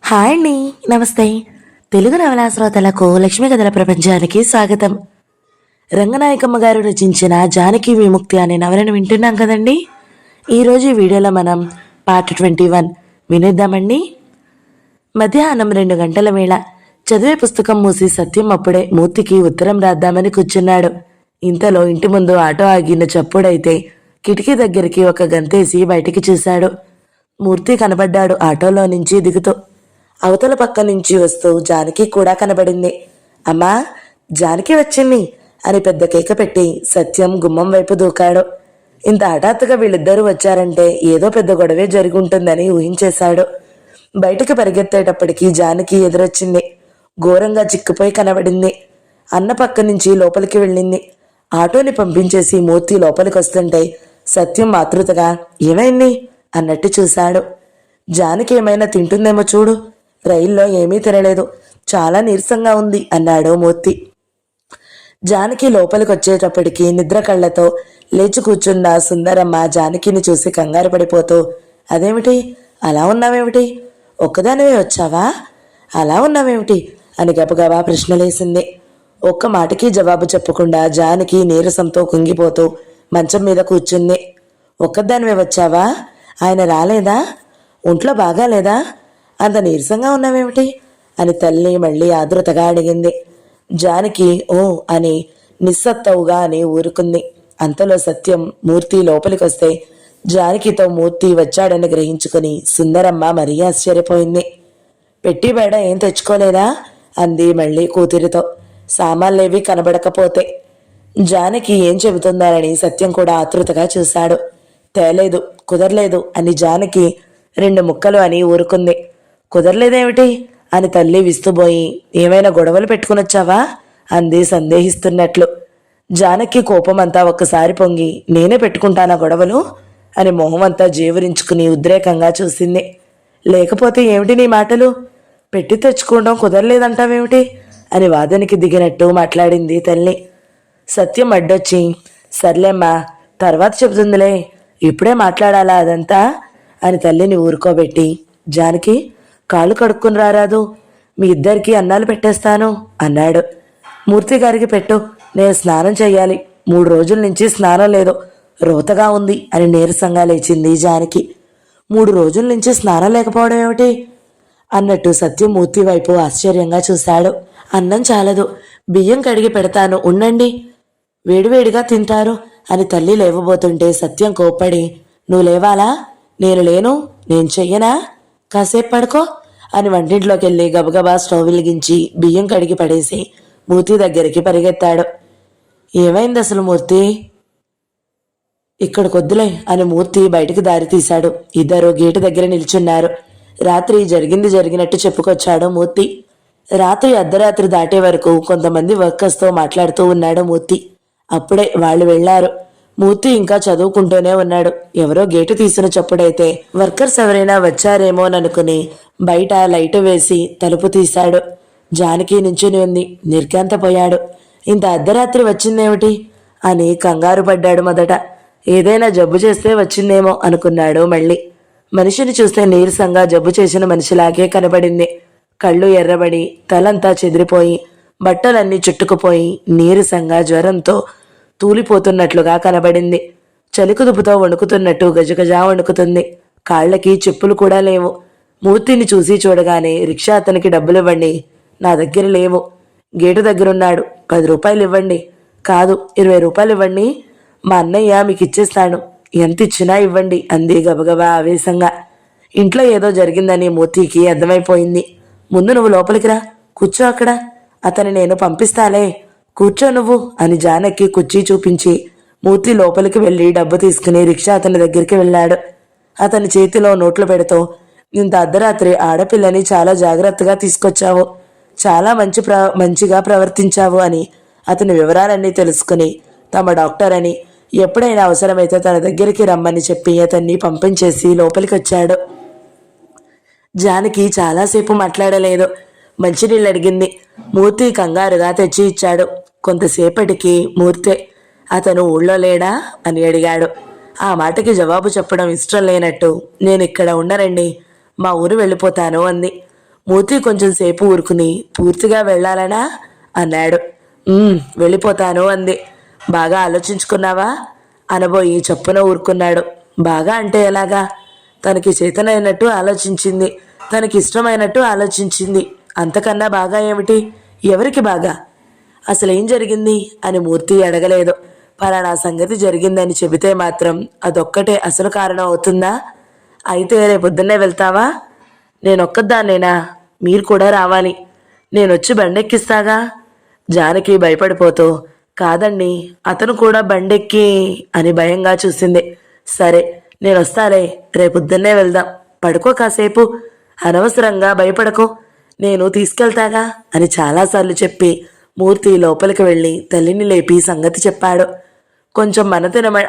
Hi అండి. నమస్తే. తెలుగు నవలా శ్రోతలకు లక్ష్మీ కథల ప్రపంచానికి స్వాగతం. రంగనాయకమ్మ గారు రచించిన జానకి విముక్తి అనే నవలను వింటున్నాం కదండి. ఈరోజు ఈ వీడియోలో మనం పార్ట్ 21 వినేద్దామండి. మధ్యాహ్నం 2 గంటల వేళ. చదివే పుస్తకం మూసి సత్యం అప్పుడే మూర్తికి ఉత్తరం రాద్దామని కూర్చున్నాడు. ఇంతలో ఇంటి ముందు ఆటో ఆగిన చప్పుడైతే కిటికీ దగ్గరికి ఒక గంతేసి బయటికి చూశాడు. మూర్తి కనబడ్డాడు ఆటోలో నుంచి దిగుతూ. అవతల పక్క నుంచి వస్తూ జానకి కూడా కనబడింది. అమ్మా, జానకి వచ్చింది అని పెద్ద కేక పెట్టి సత్యం గుమ్మం వైపు దూకాడు. ఇంత హఠాత్తుగా వీళ్ళిద్దరూ వచ్చారంటే ఏదో పెద్ద గొడవే జరుగుంటుందని ఊహించేశాడు. బయటకు పరిగెత్తేటప్పటికీ జానకి ఎదురొచ్చింది. ఘోరంగా చిక్కుపోయి కనబడింది. అన్న పక్క నుంచి లోపలికి వెళ్ళింది. ఆటోని పంపించేసి మూర్తి లోపలికి వస్తుంటే సత్యం ఆతృతగా ఏమైంది అన్నట్టు చూశాడు. జానకి ఏమైనా తింటుందేమో చూడు, రైల్లో ఏమీ తినలేదు, చాలా నీరసంగా ఉంది అన్నాడు మూర్తి. జానకి లోపలికి వచ్చేటప్పటికి నిద్ర కళ్ళతో లేచి కూర్చున్న సుందరమ్మ జానకిని చూసి కంగారు పడిపోతూ, అదేమిటి అలా ఉన్నావేమిటి, ఒక్కదానివే వచ్చావా, అలా ఉన్నావేమిటి అని గబగబా ప్రశ్నలేసింది. ఒక్క మాటకి జవాబు చెప్పకుండా జానకి నీరసంతో కుంగిపోతూ మంచం మీద కూర్చుంది. ఒక్కదానివే వచ్చావా, ఆయన రాలేదా, ఒంట్లో బాగాలేదా, అంత నీరసంగా ఉన్నావేమిటి అని తల్లి మళ్ళీ ఆదురతగా అడిగింది. జానకి ఓ అని నిస్సత్తవుగా అని ఊరుకుంది. అంతలో సత్యం మూర్తి లోపలికి వస్తే జానకితో మూర్తి వచ్చాడని గ్రహించుకుని సుందరమ్మ మరీ ఆశ్చర్యపోయింది. పెట్టి బేడ ఏం తెచ్చుకోలేదా అంది మళ్ళీ కూతురితో, సామాన్లేవి కనబడకపోతే. జానకి ఏం చెబుతుందారని సత్యం కూడా ఆతృతగా చూశాడు. తేలేదు, కుదరలేదు అని జానకి 2 ముక్కలు అని ఊరుకుంది. కుదరలేదేమిటి అని తల్లి విస్తుబోయి, ఏమైనా గొడవలు పెట్టుకునొచ్చావా అంది సందేహిస్తున్నట్లు. జానకి కోపమంతా ఒక్కసారి పొంగి, నేనే పెట్టుకుంటానా గొడవలు అని మొహమంతా జేవురించుకుని ఉద్రేకంగా చూసింది. లేకపోతే ఏమిటి నీ మాటలు, పెట్టి తెచ్చుకోవడం కుదరలేదంటావేమిటి అని వాదనకి దిగినట్టు మాట్లాడింది తల్లి. సత్యం అడ్డొచ్చి, సర్లేమ్మా తర్వాత చెబుతుందిలే, ఇప్పుడే మాట్లాడాలా అదంతా అని తల్లిని ఊరుకోబెట్టి, జానకి కాళ్ళు కడుక్కుని రారాదు, మీ ఇద్దరికి అన్నాలు పెట్టేస్తాను అన్నాడు. మూర్తి గారికి పెట్టు, నేను స్నానం చెయ్యాలి, 3 రోజుల నుంచి స్నానం లేదు, రోతగా ఉంది అని నీరసంగా లేచింది జానకి. 3 రోజుల నుంచి స్నానం లేకపోవడం ఏమిటి అన్నట్టు సత్యం మూర్తి వైపు ఆశ్చర్యంగా చూశాడు. అన్నం చాలదు, బియ్యం కడిగి పెడతాను ఉండండి, వేడివేడిగా తింటారు అని తల్లి లేవబోతుంటే సత్యం కోప్పడి, నువ్వు లేవాలా, నేను లేను, నేను చెయ్యనా, కాసేపు పడుకో అని వంటింట్లోకి వెళ్ళి గబగబా స్టవ్ వెలిగించి బియ్యం కడిగి పడేసి మూర్తి దగ్గరికి పరిగెత్తాడు. ఏమైంది అసలు మూర్తి, ఇక్కడికొద్దులే అని మూర్తి బయటికి దారి తీశాడు. ఇద్దరు గేటు దగ్గర నిల్చున్నారు. రాత్రి జరిగింది జరిగినట్టు చెప్పుకొచ్చాడు మూర్తి. రాత్రి అర్ధరాత్రి దాటే వరకు కొంతమంది వర్కర్స్తో మాట్లాడుతూ ఉన్నాడు మూర్తి. అప్పుడే వాళ్ళు వెళ్లారు. మూర్తి ఇంకా చదువుకుంటూనే ఉన్నాడు. ఎవరో గేటు తీసిన చప్పుడైతే వర్కర్స్ ఎవరైనా వచ్చారేమోననుకుని బయట లైటు వేసి తలుపు తీశాడు. జానకి నుంచుని ఉంది. నిర్ఘాంతపోయాడు. ఇంత అర్ధరాత్రి వచ్చిందేమిటి అని కంగారు పడ్డాడు. మొదట ఏదైనా జబ్బు చేస్తే వచ్చిందేమో అనుకున్నాడు. మళ్ళీ మనిషిని చూస్తే నీరసంగా జబ్బు చేసిన మనిషిలాగే కనబడింది. కళ్ళు ఎర్రబడి తలంతా చెదిరిపోయి బట్టలన్నీ చుట్టుకుపోయి నీరసంగా జ్వరంతో తూలిపోతున్నట్లుగా కనబడింది. చలికుదుపుతో వణుకుతున్నట్టు గజగజా వణుకుతుంది. కాళ్లకి చెప్పులు కూడా లేవు. మూర్తిని చూసి చూడగానే రిక్షా అతనికి డబ్బులివ్వండి, నా దగ్గర లేవు, గేటు దగ్గరున్నాడు, 10 రూపాయలు ఇవ్వండి, కాదు 20 రూపాయలు ఇవ్వండి, మా అన్నయ్య మీకు ఇచ్చేస్తాను, ఎంత ఇచ్చినా ఇవ్వండి అంది గబగబా ఆవేశంగా. ఇంట్లో ఏదో జరిగిందని మూర్తికి అర్థమైపోయింది. ముందు నువ్వు లోపలికి రా, కూర్చో అక్కడ, అతని నేను పంపిస్తాలే, కూర్చో నువ్వు అని జానకి కుర్చీ చూపించి మూర్తి లోపలికి వెళ్ళి డబ్బు తీసుకుని రిక్షా అతని దగ్గరికి వెళ్ళాడు. అతని చేతిలో నోట్లు పెడుతూ, ఇంత అర్ధరాత్రి ఆడపిల్లని చాలా జాగ్రత్తగా తీసుకొచ్చావు, చాలా మంచిగా ప్రవర్తించావు అని అతని వివరాలన్నీ తెలుసుకుని తమ డాక్టర్ అని ఎప్పుడైనా అవసరమైతే తన దగ్గరికి రమ్మని చెప్పి అతన్ని పంపించేసి లోపలికి వచ్చాడు. జానకి చాలాసేపు మాట్లాడలేదు. మంచినీళ్ళు అడిగింది. మూర్తి కంగారుగా తెచ్చి ఇచ్చాడు. కొంతసేపటికి మూర్తే, అతను ఊళ్ళో లేడా అని అడిగాడు. ఆ మాటకి జవాబు చెప్పడం ఇష్టం లేనట్టు, నేను ఇక్కడ ఉండనండి, మా ఊరు వెళ్ళిపోతాను అంది. మూర్తి కొంచెం సేపు ఊరుకుని పూర్తిగా వెళ్ళాలనా అన్నాడు. వెళ్ళిపోతాను అంది. బాగా ఆలోచించుకున్నావా అనబోయి చప్పున ఊరుకున్నాడు. బాగా అంటే ఎలాగా? తనకి చేతనైనట్టు ఆలోచించింది, తనకి ఇష్టమైనట్టు ఆలోచించింది. అంతకన్నా బాగా ఏమిటి? ఎవరికి బాగా? అసలేం జరిగింది అని మూర్తి అడగలేదు. పలానా సంగతి జరిగిందని చెబితే మాత్రం అదొక్కటే అసలు కారణం అవుతుందా? అయితే రేపొద్దున్నే వెళ్తావా? నేనొక్కదాన్నేనా? మీరు కూడా రావాలి. నేనొచ్చి బండెక్కిస్తాగా. జానకి భయపడిపోతూ, కాదండి అతను కూడా బండెక్కి అని భయంగా చూసింది. సరే నేనొస్తాలే, రేపొద్దున్నే వెళ్దాం. పడుకో కాసేపు, అనవసరంగా భయపడకో, నేను తీసుకెళ్తాగా అని చాలాసార్లు చెప్పి మూర్తి లోపలికి వెళ్ళి తల్లిని లేపి సంగతి చెప్పాడు. కొంచెం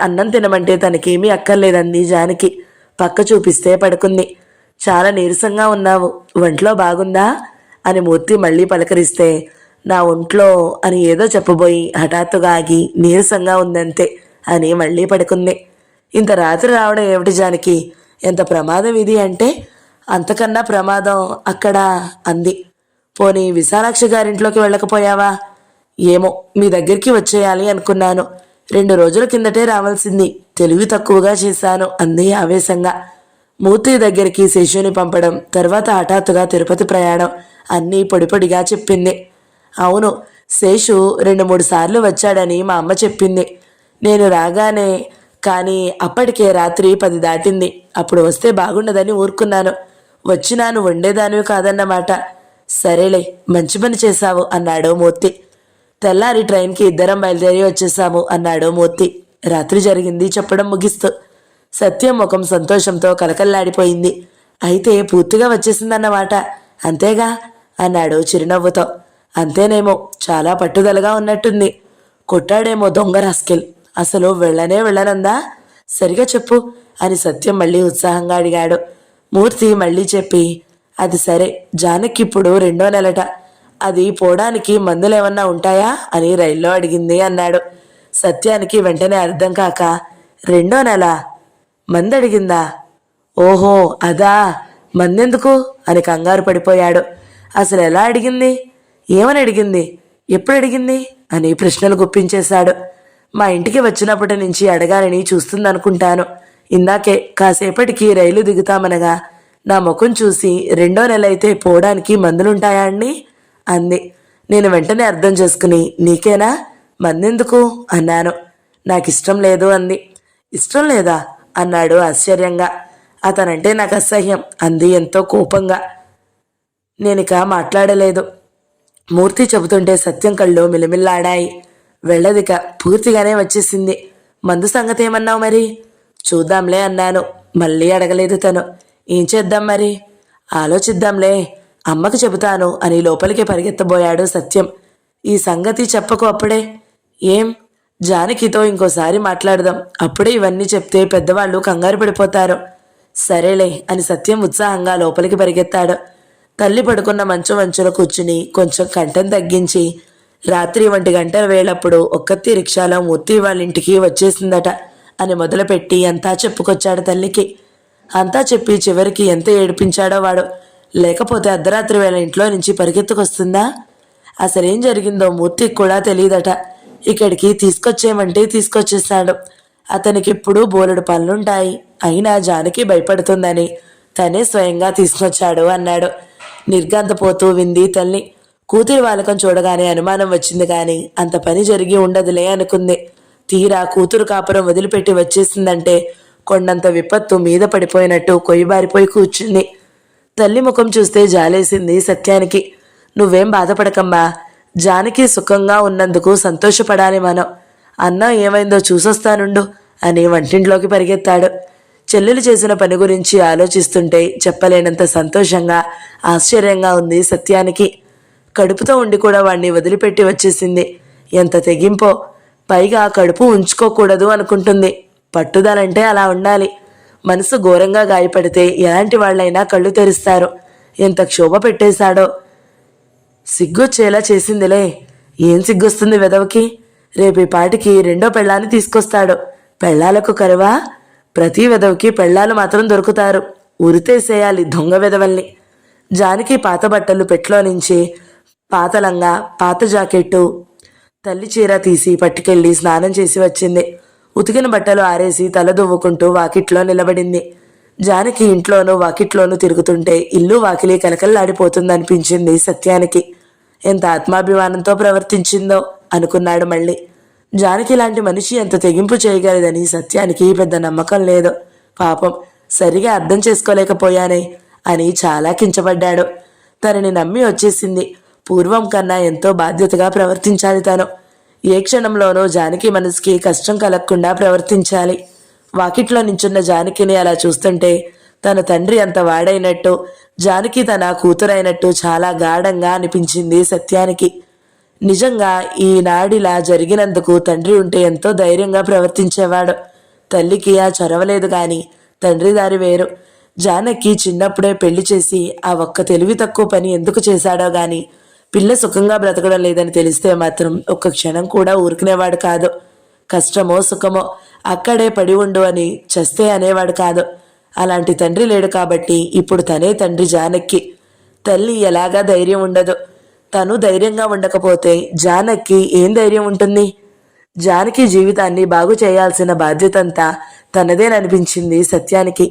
అన్నం తినమంటే తనకేమీ అక్కర్లేదంది జానకి. పక్క చూపిస్తే పడుకుంది. చాలా నీరసంగా ఉన్నావు, ఒంట్లో బాగుందా అని మూర్తి మళ్ళీ పలకరిస్తే, నా ఒంట్లో అని ఏదో చెప్పబోయి హఠాత్తుగా ఆగి నీరసంగా ఉందంతే అని మళ్ళీ పడుకుంది. ఇంత రాత్రి రావడం ఏమిటి జానకి? ఎంత ప్రమాదం ఇది అంటే అంతకన్నా ప్రమాదం అక్కడ అంది. పోనీ విశాలాక్షి గారింట్లోకి వెళ్ళకపోయావా? ఏమో మీ దగ్గరికి వచ్చేయాలి అనుకున్నాను. 2 రోజుల కిందటే రావాల్సింది, తెలివి తక్కువగా చేశాను అంది ఆవేశంగా. మూర్తి దగ్గరికి శేషుని పంపడం, తర్వాత హఠాత్తుగా తిరుపతి ప్రయాణం అన్నీ పొడిపొడిగా చెప్పింది. అవును, శేషు 2-3 సార్లు వచ్చాడని మా అమ్మ చెప్పింది. నేను రాగానే, కానీ అప్పటికే రాత్రి 10 దాటింది. అప్పుడు వస్తే బాగుండదని ఊరుకున్నాను. వచ్చినాను వండేదానివి కాదన్నమాట. సరేలే, మంచి పని చేశావు అన్నాడు మూర్తి. తెల్లారి ట్రైన్కి ఇద్దరం బయలుదేరి వచ్చేసాము అన్నాడు మూర్తి రాత్రి జరిగింది చెప్పడం ముగిస్తూ. సత్యం ముఖం సంతోషంతో కలకల్లాడిపోయింది. అయితే పూర్తిగా వచ్చేసిందన్నమాట, అంతేగా అన్నాడు చిరునవ్వుతో. అంతేనేమో, చాలా పట్టుదలగా ఉన్నట్టుంది. కొట్టాడేమో దొంగ రాస్కెల్. అసలు వెళ్ళనందా? సరిగా చెప్పు అని సత్యం మళ్ళీ ఉత్సాహంగా అడిగాడు. మూర్తి మళ్ళీ చెప్పి, అది సరే, జానకి ఇప్పుడు 2వ నెలట. అది పోవడానికి మందులేమన్నా ఉంటాయా అని రైల్లో అడిగింది అన్నాడు. సత్యానికి వెంటనే అర్థం కాక, 2వ నెల మందడిగిందా? ఓహో అదా, మందెందుకు అని కంగారు పడిపోయాడు. అసలు ఎలా అడిగింది? ఏమని అడిగింది? ఎప్పుడు అడిగింది అని ప్రశ్నలు గుప్పించేశాడు. మా ఇంటికి వచ్చినప్పటి నుంచి అడగాలని చూస్తుందనుకుంటాను. ఇందాకే కాసేపటికి రైలు దిగుతామనగా నా ముఖం చూసి 2వ నెల అయితే పోవడానికి మందులుంటాయా అండి అంది. నేను వెంటనే అర్థం చేసుకుని, నీకేనా మందెందుకు అన్నాను. నాకిష్టం లేదు అంది. ఇష్టం లేదా అన్నాడు ఆశ్చర్యంగా. అతనంటే నాకు అసహ్యం అంది ఎంతో కోపంగా. నేనిక మాట్లాడలేదు. మూర్తి చెబుతుంటే సత్యం కళ్ళు మిలమిల్లాడాయి. వెళ్ళదిక, పూర్తిగానే వచ్చేసింది. మందు సంగతి ఏమన్నావు మరి? చూద్దాంలే అన్నాను. మళ్ళీ అడగలేదు తను. ఏం చేద్దాం మరి? ఆలోచిద్దాంలే, అమ్మకు చెబుతాను అని లోపలికి పరిగెత్తబోయాడు సత్యం. ఈ సంగతి చెప్పకు అప్పుడే. ఏం? జానకితో ఇంకోసారి మాట్లాడదాం, అప్పుడే ఇవన్నీ చెప్తే పెద్దవాళ్ళు కంగారు పడిపోతారు. సరేలే అని సత్యం ఉత్సాహంగా లోపలికి పరిగెత్తాడు. తల్లి పడుకున్న మంచం అంచున కూర్చుని కొంచెం కంఠం తగ్గించి, రాత్రి 1 గంటల వేళప్పుడు ఒక్కత్తి రిక్షాలో మూర్తి వాళ్ళ ఇంటికి వచ్చేసిందట అని మొదలుపెట్టి అంతా చెప్పుకొచ్చాడు తల్లికి. అంతా చెప్పి చివరికి ఎంత ఏడిపించాడో వాడు. లేకపోతే అర్ధరాత్రి వేళ ఇంట్లో నుంచి పరిగెత్తుకొస్తుందా? అసలేం జరిగిందో మూర్తికి కూడా తెలియదట. ఇక్కడికి తీసుకొచ్చేయమంటే తీసుకొచ్చేశాడు. అతనికి ఇప్పుడు బోలెడు పనులుంటాయి. అయినా జానకి భయపడుతుందని తనే స్వయంగా తీసుకొచ్చాడు అన్నాడు. నిర్గంతపోతూ వింది తల్లి. కూతురి వాలకం చూడగానే అనుమానం వచ్చింది కానీ అంత పని జరిగి ఉండదులే అనుకుంది. తీరా కూతురు కాపురం వదిలిపెట్టి వచ్చేసిందంటే కొండంత విపత్తు మీద పడిపోయినట్టు కొయ్యబారిపోయి కూర్చుంది. తల్లి ముఖం చూస్తే జాలేసింది సత్యానికి. నువ్వేం బాధపడకమ్మా, జానకి సుఖంగా ఉన్నందుకు సంతోషపడాలి మనం. అన్నం ఏమైందో చూసొస్తానుండు అని వంటింట్లోకి పరిగెత్తాడు. చెల్లెలు చేసిన పని గురించి ఆలోచిస్తుంటే చెప్పలేనంత సంతోషంగా ఆశ్చర్యంగా ఉంది సత్యానికి. కడుపుతో ఉండి కూడా వాణ్ణి వదిలిపెట్టి వచ్చేసింది. ఎంత తెగింపో! పైగా కడుపు ఉంచుకోకూడదు అనుకుంటుంది. పట్టుదలంటే అలా ఉండాలి. మనసు ఘోరంగా గాయపడితే ఎలాంటి వాళ్ళైనా కళ్ళు తెరుస్తారు. ఎంత క్షోభ పెట్టేశాడో! సిగ్గొచ్చేలా చేసిందిలే. ఏం సిగ్గొస్తుంది వెదవకి? రేపు ఈ పాటికి 2వ పెళ్ళాన్ని తీసుకొస్తాడు. పెళ్ళాలకు కరువా? ప్రతి వెదవకి పెళ్ళాలు మాత్రం దొరుకుతారు. ఉరితేసేయాలి దొంగ వెదవల్ని. జానకి పాత బట్టలు పెట్లో నుంచి పాత లంగా, పాత జాకెట్టు, తల్లి చీర తీసి పట్టుకెళ్ళి స్నానం చేసి వచ్చింది. ఉతికిన బట్టలు ఆరేసి తల దువ్వుకుంటూ వాకిట్లో నిలబడింది. జానకి ఇంట్లోనూ వాకిట్లోనూ తిరుగుతుంటే ఇల్లు వాకిలి కలకల్లాడిపోతుందనిపించింది సత్యానికి. ఎంత ఆత్మాభిమానంతో ప్రవర్తించిందో అనుకున్నాడు మళ్ళీ. జానకి లాంటి మనిషి ఎంత తెగింపు చేయగలదని సత్యానికి పెద్ద నమ్మకం లేదు. పాపం, సరిగా అర్థం చేసుకోలేకపోయానే అని చాలా కించపడ్డాడు. తనని నమ్మి వచ్చేసింది. పూర్వం కన్నా ఎంతో బాధ్యతగా ప్రవర్తించాలి తను. ఏ క్షణంలోనూ జానకి మనసుకి కష్టం కలగకుండా ప్రవర్తించాలి. వాకిట్లో నించున్న జానకిని అలా చూస్తుంటే తన తండ్రి అంత వాడైనట్టు, జానకి తన కూతురైనట్టు చాలా గాఢంగా అనిపించింది సత్యానికి. నిజంగా ఈనాడిలా జరిగినందుకు తండ్రి ఉంటే ఎంతో ధైర్యంగా ప్రవర్తించేవాడు. తల్లికి ఆ చొరవలేదు కానీ తండ్రి దారి వేరు. జానకి చిన్నప్పుడే పెళ్లి చేసి ఆ ఒక్క తెలివి తక్కువ పని ఎందుకు చేశాడో గాని పిల్ల సుఖంగా బ్రతకడం లేదని తెలిస్తే మాత్రం ఒక్క క్షణం కూడా ఊరుకునేవాడు కాదు. కష్టమో సుఖమో అక్కడే పడి ఉండు అని చస్తే అనేవాడు కాదు. అలాంటి తండ్రి లేడు కాబట్టి ఇప్పుడు తనే తండ్రి జానకి. తల్లి ఎలాగా ధైర్యం ఉండదు. తను ధైర్యంగా ఉండకపోతే జానకి ఏం ధైర్యం ఉంటుంది? జానకి జీవితాన్ని బాగు చేయాల్సిన బాధ్యతంతా తనదేననిపించింది సత్యానికి.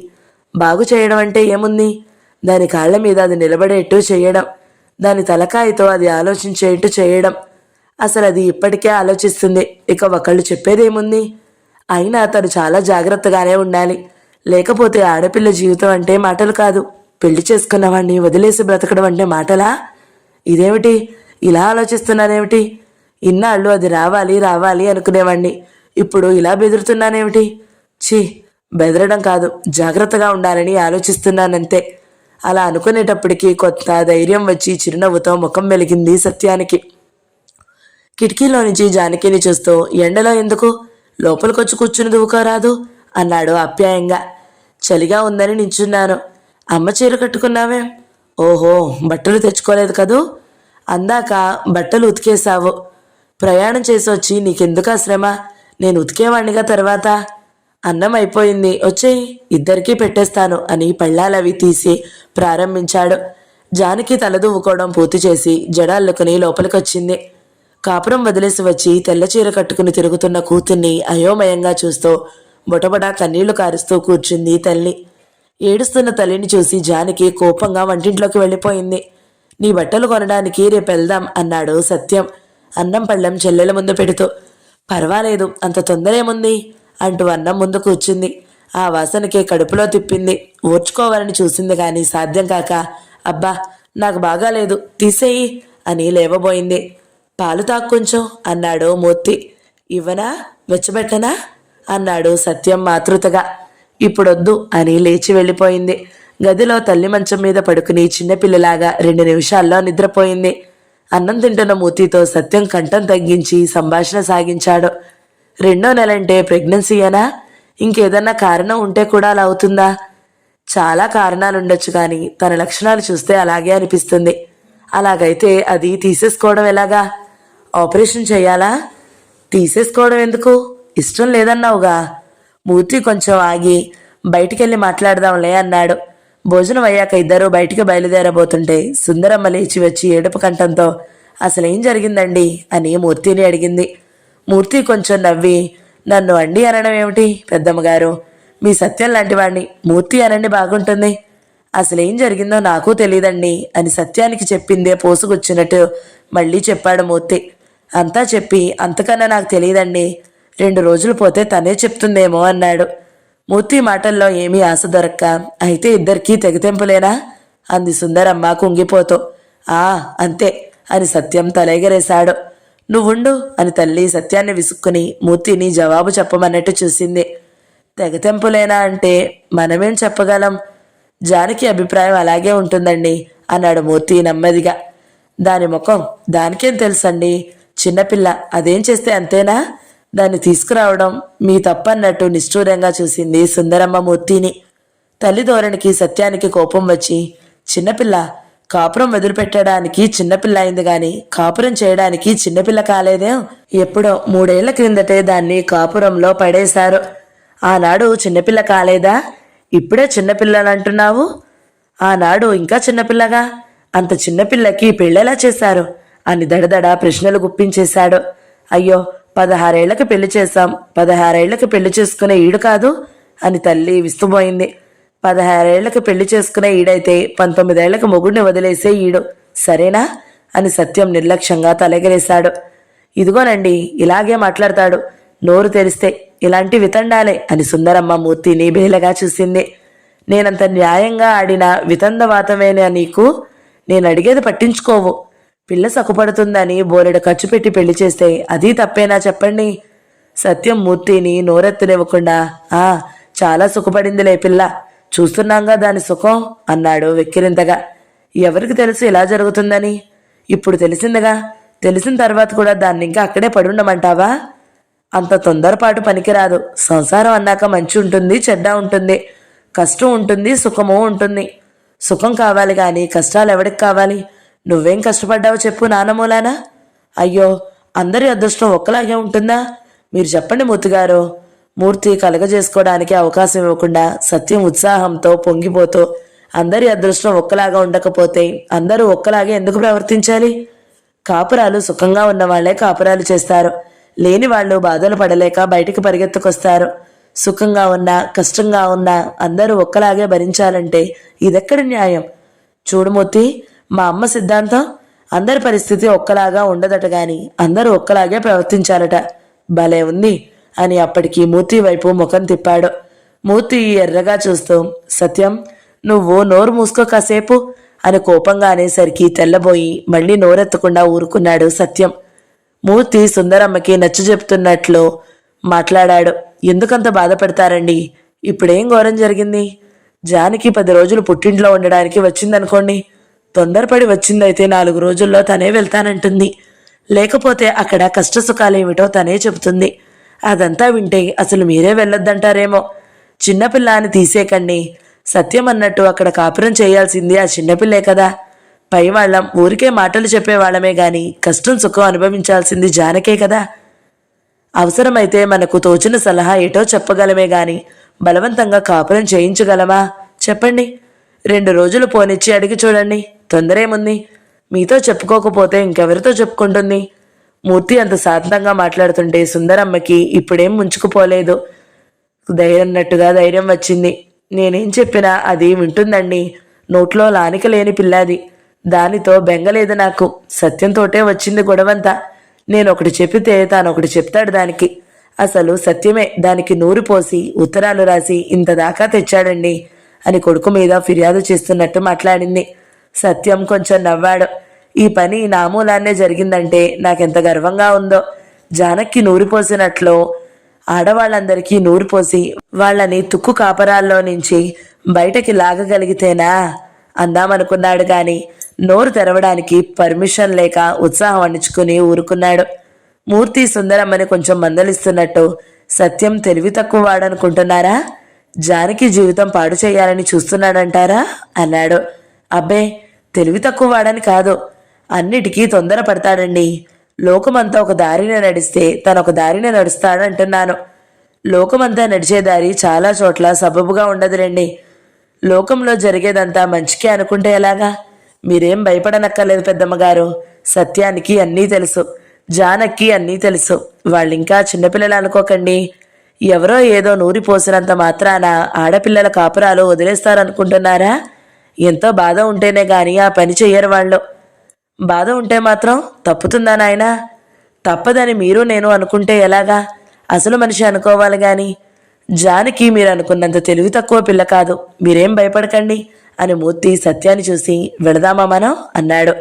బాగు చేయడం అంటే ఏముంది? దాని కాళ్ల మీద అది నిలబడేట్టు చేయడం, దాని తలకాయతో అది ఆలోచించేట్టు చేయడం. అసలు అది ఇప్పటికే ఆలోచిస్తుంది, ఇక ఒకళ్ళు చెప్పేదేముంది? అయినా తను చాలా జాగ్రత్తగానే ఉండాలి. లేకపోతే ఆడపిల్ల జీవితం అంటే మాటలు కాదు. పెళ్లి చేసుకున్నవాడిని వదిలేసి బ్రతకడం అంటే మాటలా? ఇదేమిటి ఇలా ఆలోచిస్తున్నానేమిటి? ఇన్నాళ్ళు అది రావాలి రావాలి అనుకునేవాణ్ణి, ఇప్పుడు ఇలా బెదురుతున్నానేమిటి? ఛీ, బెదరడం కాదు, జాగ్రత్తగా ఉండాలని ఆలోచిస్తున్నానంతే. అలా అనుకునేటప్పటికీ కొత్త ధైర్యం వచ్చి చిరునవ్వుతో ముఖం వెలిగింది సత్యానికి. కిటికీలో నుంచి జానకిని చూస్తూ, ఎండలో ఎందుకు, లోపలికొచ్చి కూర్చుని దువ్వుకోరాదు అన్నాడు ఆప్యాయంగా. చలిగా ఉందని నించున్నాను. అమ్మ చీర కట్టుకున్నావే? ఓహో, బట్టలు తెచ్చుకోలేదు కదూ? అందాక బట్టలు ఉతికేశావు. ప్రయాణం చేసి వచ్చి నీకెందుకు ఆ శ్రమ? నేను ఉతికేవాణ్ణిగా తర్వాత. అన్నం అయిపోయింది, వచ్చేయి, ఇద్దరికీ పెట్టేస్తాను అని పళ్ళాలవి తీసి ప్రారంభించాడు. జానకి తలదువ్వుకోవడం పూర్తి చేసి జడాల్లుకుని లోపలికొచ్చింది. కాపురం వదిలేసి వచ్చి తెల్ల చీర కట్టుకుని తిరుగుతున్న కూతుర్ని అయోమయంగా చూస్తూ బొటబొటా కన్నీళ్లు కారుస్తూ కూర్చుంది తల్లి. ఏడుస్తున్న తల్లిని చూసి జానకి కోపంగా వంటింట్లోకి వెళ్ళిపోయింది. నీ బట్టలు కొనడానికి రేపెళ్దాం అన్నాడు సత్యం అన్నం పళ్ళెం చెల్లెల ముందు పెడుతూ. పర్వాలేదు, అంత తొందరేముంది అంటూ అన్నం ముందు కూర్చుంది. ఆ వాసనకే కడుపులో తిప్పింది. ఓర్చుకోవాలని చూసింది కానీ సాధ్యం కాక, అబ్బా నాకు బాగాలేదు, తీసేయి అని లేవబోయింది. పాలు తాక్కొంచెం అన్నాడు మూర్తి. ఇవ్వనా, వెచ్చబెట్టనా అన్నాడు సత్యం మాతృతగా. ఇప్పుడొద్దు అని లేచి వెళ్ళిపోయింది. గదిలో తల్లి మంచం మీద పడుకుని చిన్నపిల్లలాగా 2 నిమిషాల్లో నిద్రపోయింది. అన్నం తింటున్న మూర్తితో సత్యం కంఠం తగ్గించి సంభాషణ సాగించాడు. 2వ నెలంటే ప్రెగ్నెన్సీయేనా? ఇంకేదన్నా కారణం ఉంటే కూడా అలా అవుతుందా? చాలా కారణాలుండొచ్చు కానీ తన లక్షణాలు చూస్తే అలాగే అనిపిస్తుంది. అలాగైతే అది తీసేసుకోవడం ఎలాగా? ఆపరేషన్ చేయాలా? తీసేసుకోవడం ఎందుకు? ఇష్టం లేదన్నావుగా. మూర్తి కొంచెం ఆగి, బయటికెళ్ళి మాట్లాడదాంలే అన్నాడు. భోజనం అయ్యాక ఇద్దరూ బయటికి బయలుదేరబోతుంటే సుందరమ్మ లేచి వచ్చి ఏడుపు కంఠంతో, అసలేం జరిగిందండి అని మూర్తిని అడిగింది. మూర్తి కొంచెం నవ్వి, నన్ను అండి అనడం ఏమిటి పెద్దమ్మగారు? మీ సత్యం లాంటివాణ్ణి మూర్తి అనండి బాగుంటుంది. అసలేం జరిగిందో నాకు తెలియదండి అని సత్యానికి చెప్పిందే పోసుకొచ్చినట్టు మళ్ళీ చెప్పాడు మూర్తి. అంతా చెప్పి, అంతకన్నా నాకు తెలియదండి, 2 రోజులు పోతే తనే చెప్తుందేమో అన్నాడు. మూర్తి మాటల్లో ఏమీ ఆశ దొరక్క, అయితే ఇద్దరికీ తెగతెంపులేనా అంది సుందరమ్మ కుంగిపోతూ. ఆ అంతే అని సత్యం తలెగరేశాడు. నువ్వుండు అని తల్లి సత్యాన్ని విసుక్కుని మూర్తిని జవాబు చెప్పమన్నట్టు చూసింది. తెగతెంపులేనా అంటే మనమేం చెప్పగలం? జానకి అభిప్రాయం అలాగే ఉంటుందండి అన్నాడు మూర్తి నెమ్మదిగా. దాని ముఖం దానికేం తెలుసండి, చిన్నపిల్ల, అదేం చేస్తే అంతేనా? దాన్ని తీసుకురావడం మీ తప్పన్నట్టు నిష్ఠూరంగా చూసింది సుందరమ్మ మూర్తిని. తల్లి ధోరణికి సత్యానికి కోపం వచ్చి, చిన్నపిల్ల, కాపురం వదిలిపెట్టడానికి చిన్నపిల్ల అయింది గాని కాపురం చేయడానికి చిన్నపిల్ల కాలేదేం? ఎప్పుడో 3 ఏళ్ల క్రిందటే దాన్ని కాపురంలో పడేశారు. ఆనాడు చిన్నపిల్ల కాలేదా? ఇప్పుడే చిన్నపిల్లలంటున్నావు? ఆనాడు ఇంకా చిన్నపిల్లగా, అంత చిన్నపిల్లకి పెళ్ళెలా చేశారు అని దడదడ ప్రశ్నలు గుప్పించేశాడు. అయ్యో, 16 ఏళ్లకి పెళ్లి చేశాం, 16 ఏళ్లకి పెళ్లి చేసుకునే ఈడు కాదు అని తల్లి విస్తుపోయింది. 16 ఏళ్లకి పెళ్లి చేసుకునే ఈడైతే 19 ఏళ్లకి మొగుడిని వదిలేసే ఈడు సరేనా అని సత్యం నిర్లక్ష్యంగా తలెగరేశాడు. ఇదిగోనండి, ఇలాగే మాట్లాడతాడు, నోరు తెరిస్తే ఇలాంటి వితండాలే అని సుందరమ్మ మూర్తిని బేలగా చూసింది. నేనంత న్యాయంగా ఆడిన వితందవాతమేనా నీకు? నేను అడిగేది పట్టించుకోవు. పిల్ల సకుపడుతుందని బోలెడు ఖర్చు పెట్టి పెళ్లి చేస్తే అది తప్పేనా చెప్పండి? సత్యం మూర్తిని నోరెత్తనివ్వకుండా, చాలా సుఖపడిందిలే పిల్ల, చూస్తున్నాంగా దాని సుఖం అన్నాడు వెక్కిరింతగా. ఎవరికి తెలుసు ఇలా జరుగుతుందని? ఇప్పుడు తెలిసిందిగా, తెలిసిన తర్వాత కూడా దాన్ని ఇంకా అక్కడే పడుండమంటావా? అంత తొందరపాటు పనికిరాదు. సంసారం అన్నాక మంచి ఉంటుంది, చెడ్డ ఉంటుంది, కష్టం ఉంటుంది, సుఖము ఉంటుంది. సుఖం కావాలి కానీ కష్టాలు ఎవడికి కావాలి? నువ్వేం కష్టపడ్డావో చెప్పు నానమూలానా? అయ్యో, అందరి అదృష్టం ఒక్కలాగే ఉంటుందా? మీరు చెప్పండి మూర్తిగారు. మూర్తి కలగజేసుకోవడానికి అవకాశం ఇవ్వకుండా సత్యం ఉత్సాహంతో పొంగిపోతూ, అందరి అదృష్టం ఒక్కలాగా ఉండకపోతే అందరూ ఒక్కలాగే ఎందుకు ప్రవర్తించాలి? కాపురాలు సుఖంగా ఉన్న వాళ్లే కాపురాలు చేస్తారు. లేని వాళ్ళు బాధలు పడలేక బయటికి పరిగెత్తుకొస్తారు. సుఖంగా ఉన్నా కష్టంగా ఉన్నా అందరూ ఒక్కలాగే భరించాలంటే ఇదెక్కడి న్యాయం? చూడుమూర్తి, మా అమ్మ సిద్ధాంతం అందరి పరిస్థితి ఒక్కలాగా ఉండదట గాని అందరూ ఒక్కలాగే ప్రవర్తించాలట. భలే ఉంది అని అప్పటికి మూర్తి వైపు ముఖం తిప్పాడు. మూర్తి ఎర్రగా చూస్తూ, సత్యం, నువ్వు నోరు మూసుకో కాసేపు అని కోపంగా అనేసరికి తెల్లబోయి మళ్ళీ నోరెత్తకుండా ఊరుకున్నాడు సత్యం. మూర్తి సుందరమ్మకి నచ్చజెప్తున్నట్లు మాట్లాడాడు. ఎందుకంత బాధపడతారండి? ఇప్పుడేం ఘోరం జరిగింది? జానకి 10 రోజులు పుట్టింట్లో ఉండడానికి వచ్చిందనుకోండి. తొందరపడి వచ్చిందైతే 4 రోజుల్లో తనే వెళ్తానంటుంది. లేకపోతే అక్కడ కష్టసుఖాలేమిటో తనే చెబుతుంది. అదంతా వింటే అసలు మీరే వెళ్ళొద్దంటారేమో. చిన్నపిల్ల అని తీసేకండి. సత్యం అన్నట్టు అక్కడ కాపురం చేయాల్సింది ఆ చిన్నపిల్లే కదా. పై వాళ్ళం ఊరికే మాటలు చెప్పేవాళ్ళమే గాని కష్టం సుఖం అనుభవించాల్సింది జానకే కదా. అవసరమైతే మనకు తోచిన సలహా ఏటో చెప్పగలమే గాని బలవంతంగా కాపురం చేయించగలమా చెప్పండి? 2 రోజులు పోనిచ్చి అడిగి చూడండి, తొందరేముంది? మీతో చెప్పుకోకపోతే ఇంకెవరితో చెప్పుకుంటుంది? మూర్తి అంత శాంతంగా మాట్లాడుతుంటే సుందరమ్మకి ఇప్పుడేం ముంచుకుపోలేదు. ధైర్యన్నట్టుగా ధైర్యం వచ్చింది. నేనేం చెప్పినా అది వింటుందండి. నోట్లో లానిక లేని పిల్లాది. దానితో బెంగలేదు నాకు. సత్యంతోటే వచ్చింది గొడవంతా. నేనొకటి చెప్పితే తానొకటి చెప్తాడు దానికి. అసలు సత్యమే దానికి నూరు పోసి ఉత్తరాలు రాసి ఇంత దాకా తెచ్చాడండి అని కొడుకు మీద ఫిర్యాదు చేస్తున్నట్టు మాట్లాడింది. సత్యం కొంచెం నవ్వాడు. ఈ పని నా మూలాన్నే జరిగిందంటే నాకెంత గర్వంగా ఉందో. జానకి నూరిపోసినట్లు ఆడవాళ్ళందరికీ నూరిపోసి వాళ్ళని తుక్కు కాపరాల్లో నుంచి బయటకి లాగగలిగితేనా అందామనుకున్నాడు గాని నోరు తెరవడానికి పర్మిషన్ లేక ఉత్సాహం అణుచుకుని ఊరుకున్నాడు. మూర్తి సుందరమ్మని కొంచెం మందలిస్తున్నట్టు, సత్యం తెలివి తక్కువ వాడనుకుంటున్నారా? జానకి జీవితం పాడు చేయాలని చూస్తున్నాడంటారా అన్నాడు. అబ్బే, తెలివి తక్కువ వాడని కాదు, అన్నిటికీ తొందర పడతాడండి. లోకమంతా ఒక దారిని నడిస్తే తనొక దారిని నడుస్తాడంటున్నాను. లోకమంతా నడిచే దారి చాలా చోట్ల సబబుగా ఉండదులేండి. లోకంలో జరిగేదంతా మంచికే అనుకుంటే ఎలాగా? మీరేం భయపడనక్కర్లేదు పెద్దమ్మగారు. సత్యానికి అన్నీ తెలుసు, జానకి అన్నీ తెలుసు. వాళ్ళింకా చిన్నపిల్లలు అనుకోకండి. ఎవరో ఏదో నూరిపోసినంత మాత్రాన ఆడపిల్లల కాపురాలు వదిలేస్తారనుకుంటున్నారా? ఎంతో బాధ ఉంటేనే గాని ఆ పని చెయ్యరు వాళ్ళు. బాధ ఉంటే మాత్రం తప్పుతుందా నాయనా? తప్పదని మీరు నేను అనుకుంటే ఎలాగా? అసలు మనిషి అనుకోవాలి గాని. జానకి మీరు అనుకున్నంత తెలివి తక్కువ పిల్ల కాదు. మీరేం భయపడకండి అని మూర్తి సత్యాన్ని చూసి వెళదామా మనం అన్నాడు.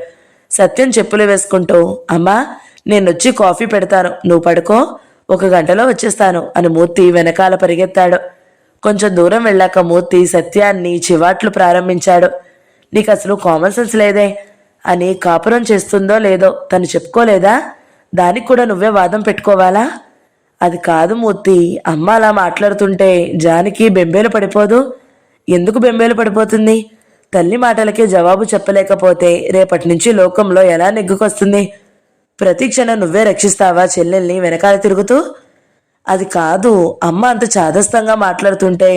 సత్యం చెప్పులు వేసుకుంటూ, అమ్మా, నేనొచ్చి కాఫీ పెడతాను, నువ్వు పడుకో, 1 గంటలో వచ్చేస్తాను అని మూర్తి వెనకాల పరిగెత్తాడు. కొంచెం దూరం వెళ్ళాక మూర్తి సత్యాన్ని చివాట్లు ప్రారంభించాడు. నీకు అసలు కామన్ సెన్స్ లేదే అని. కాపురం చేస్తుందో లేదో తను చెప్పుకోలేదా? దానికి కూడా నువ్వే వాదం పెట్టుకోవాలా? అది కాదు మూర్తి, అమ్మ అలా మాట్లాడుతుంటే జానకి బెంబేలు పడిపోదు? ఎందుకు బెంబేలు పడిపోతుంది? తల్లి మాటలకే జవాబు చెప్పలేకపోతే రేపటి నుంచి లోకంలో ఎలా నెగ్గుకొస్తుంది? ప్రతి క్షణం నువ్వే రక్షిస్తావా చెల్లెల్ని వెనకాల తిరుగుతూ? అది కాదు, అమ్మ అంత చాదస్తంగా మాట్లాడుతుంటే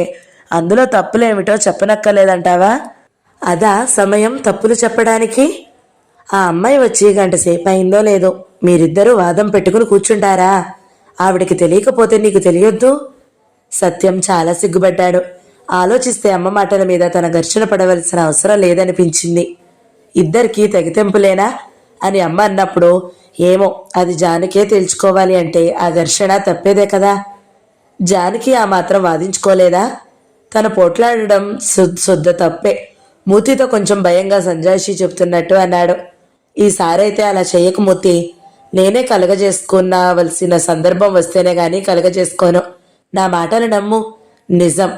అందులో తప్పులేమిటో చెప్పనక్కర్లేదంటావా? అదా సమయం తప్పులు చెప్పడానికి? ఆ అమ్మాయి వచ్చి గంట సేపు అయిందో లేదో, మీరిద్దరూ వాదం పెట్టుకుని కూర్చుంటారా? ఆవిడికి తెలియకపోతే నీకు తెలియొద్దు? సత్యం చాలా సిగ్గుపడ్డాడు. ఆలోచిస్తే అమ్మ మాటల మీద తన ఘర్షణ పడవలసిన అవసరం లేదనిపించింది. ఇద్దరికీ తెగతెంపులేనా అని అమ్మ అన్నప్పుడు, ఏమో అది జానకే తెలుసుకోవాలి అంటే ఆ ఘర్షణ తప్పేదే కదా. జానకి ఆ మాత్రం వాదించుకోలేదా? తన పోట్లాడడం శుద్ధ తప్పే. మూతితో కొంచెం భయంగా సంజాయిషి చెప్తున్నట్టు అన్నాడు. ఈసారైతే అలా చెయ్యకు మూతి. నేనే కలగజేసుకున్నవలసిన సందర్భం వస్తేనే గాని కలగజేసుకోను. నా మాటలు నమ్ము. నిజం.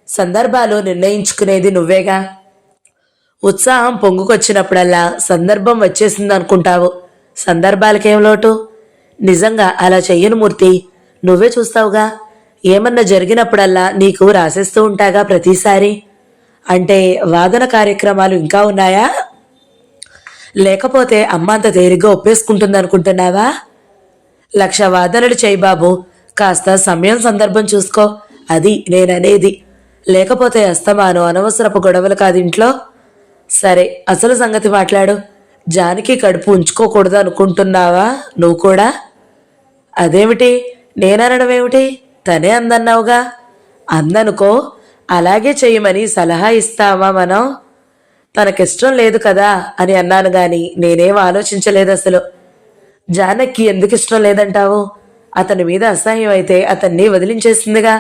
సందర్భాలు నిర్ణయించుకునేది నువ్వేగా. ఉత్సాహం పొంగుకొచ్చినప్పుడల్లా సందర్భం వచ్చేసిందనుకుంటావు. సందర్భాలకేం లోటు? నిజంగా అలా చెయ్యను మూర్తి. నువ్వే చూస్తావుగా. ఏమన్నా జరిగినప్పుడల్లా నీకు రాసేస్తూ ఉంటాగా ప్రతిసారి. అంటే వాదన కార్యక్రమాలు ఇంకా ఉన్నాయా? లేకపోతే అమ్మ అంత తేలిగ్గా ఒప్పేసుకుంటుందనుకుంటున్నావా? 1,00,000 వాదనలు చేయి బాబు. కాస్త సమయం సందర్భం చూసుకో. అది నేననేది. లేకపోతే అస్తమాను అనవసరపు గొడవలు కాదు ఇంట్లో. సరే, అసలు సంగతి మాట్లాడు. జానకి కడుపు ఉంచుకోకూడదు అనుకుంటున్నావా నువ్వు కూడా? అదేమిటి? నేననడమేమిటి? తనే అందన్నావుగా. అందనుకో, అలాగే చెయ్యమని సలహా ఇస్తావా మనం? తనకిష్టం లేదు కదా అని అన్నాను గాని నేనేం ఆలోచించలేదు అసలు. జానకి ఎందుకు ఇష్టం లేదంటావు? అతని మీద అసహ్యం అయితే అతన్ని వదిలించేసిందిగా.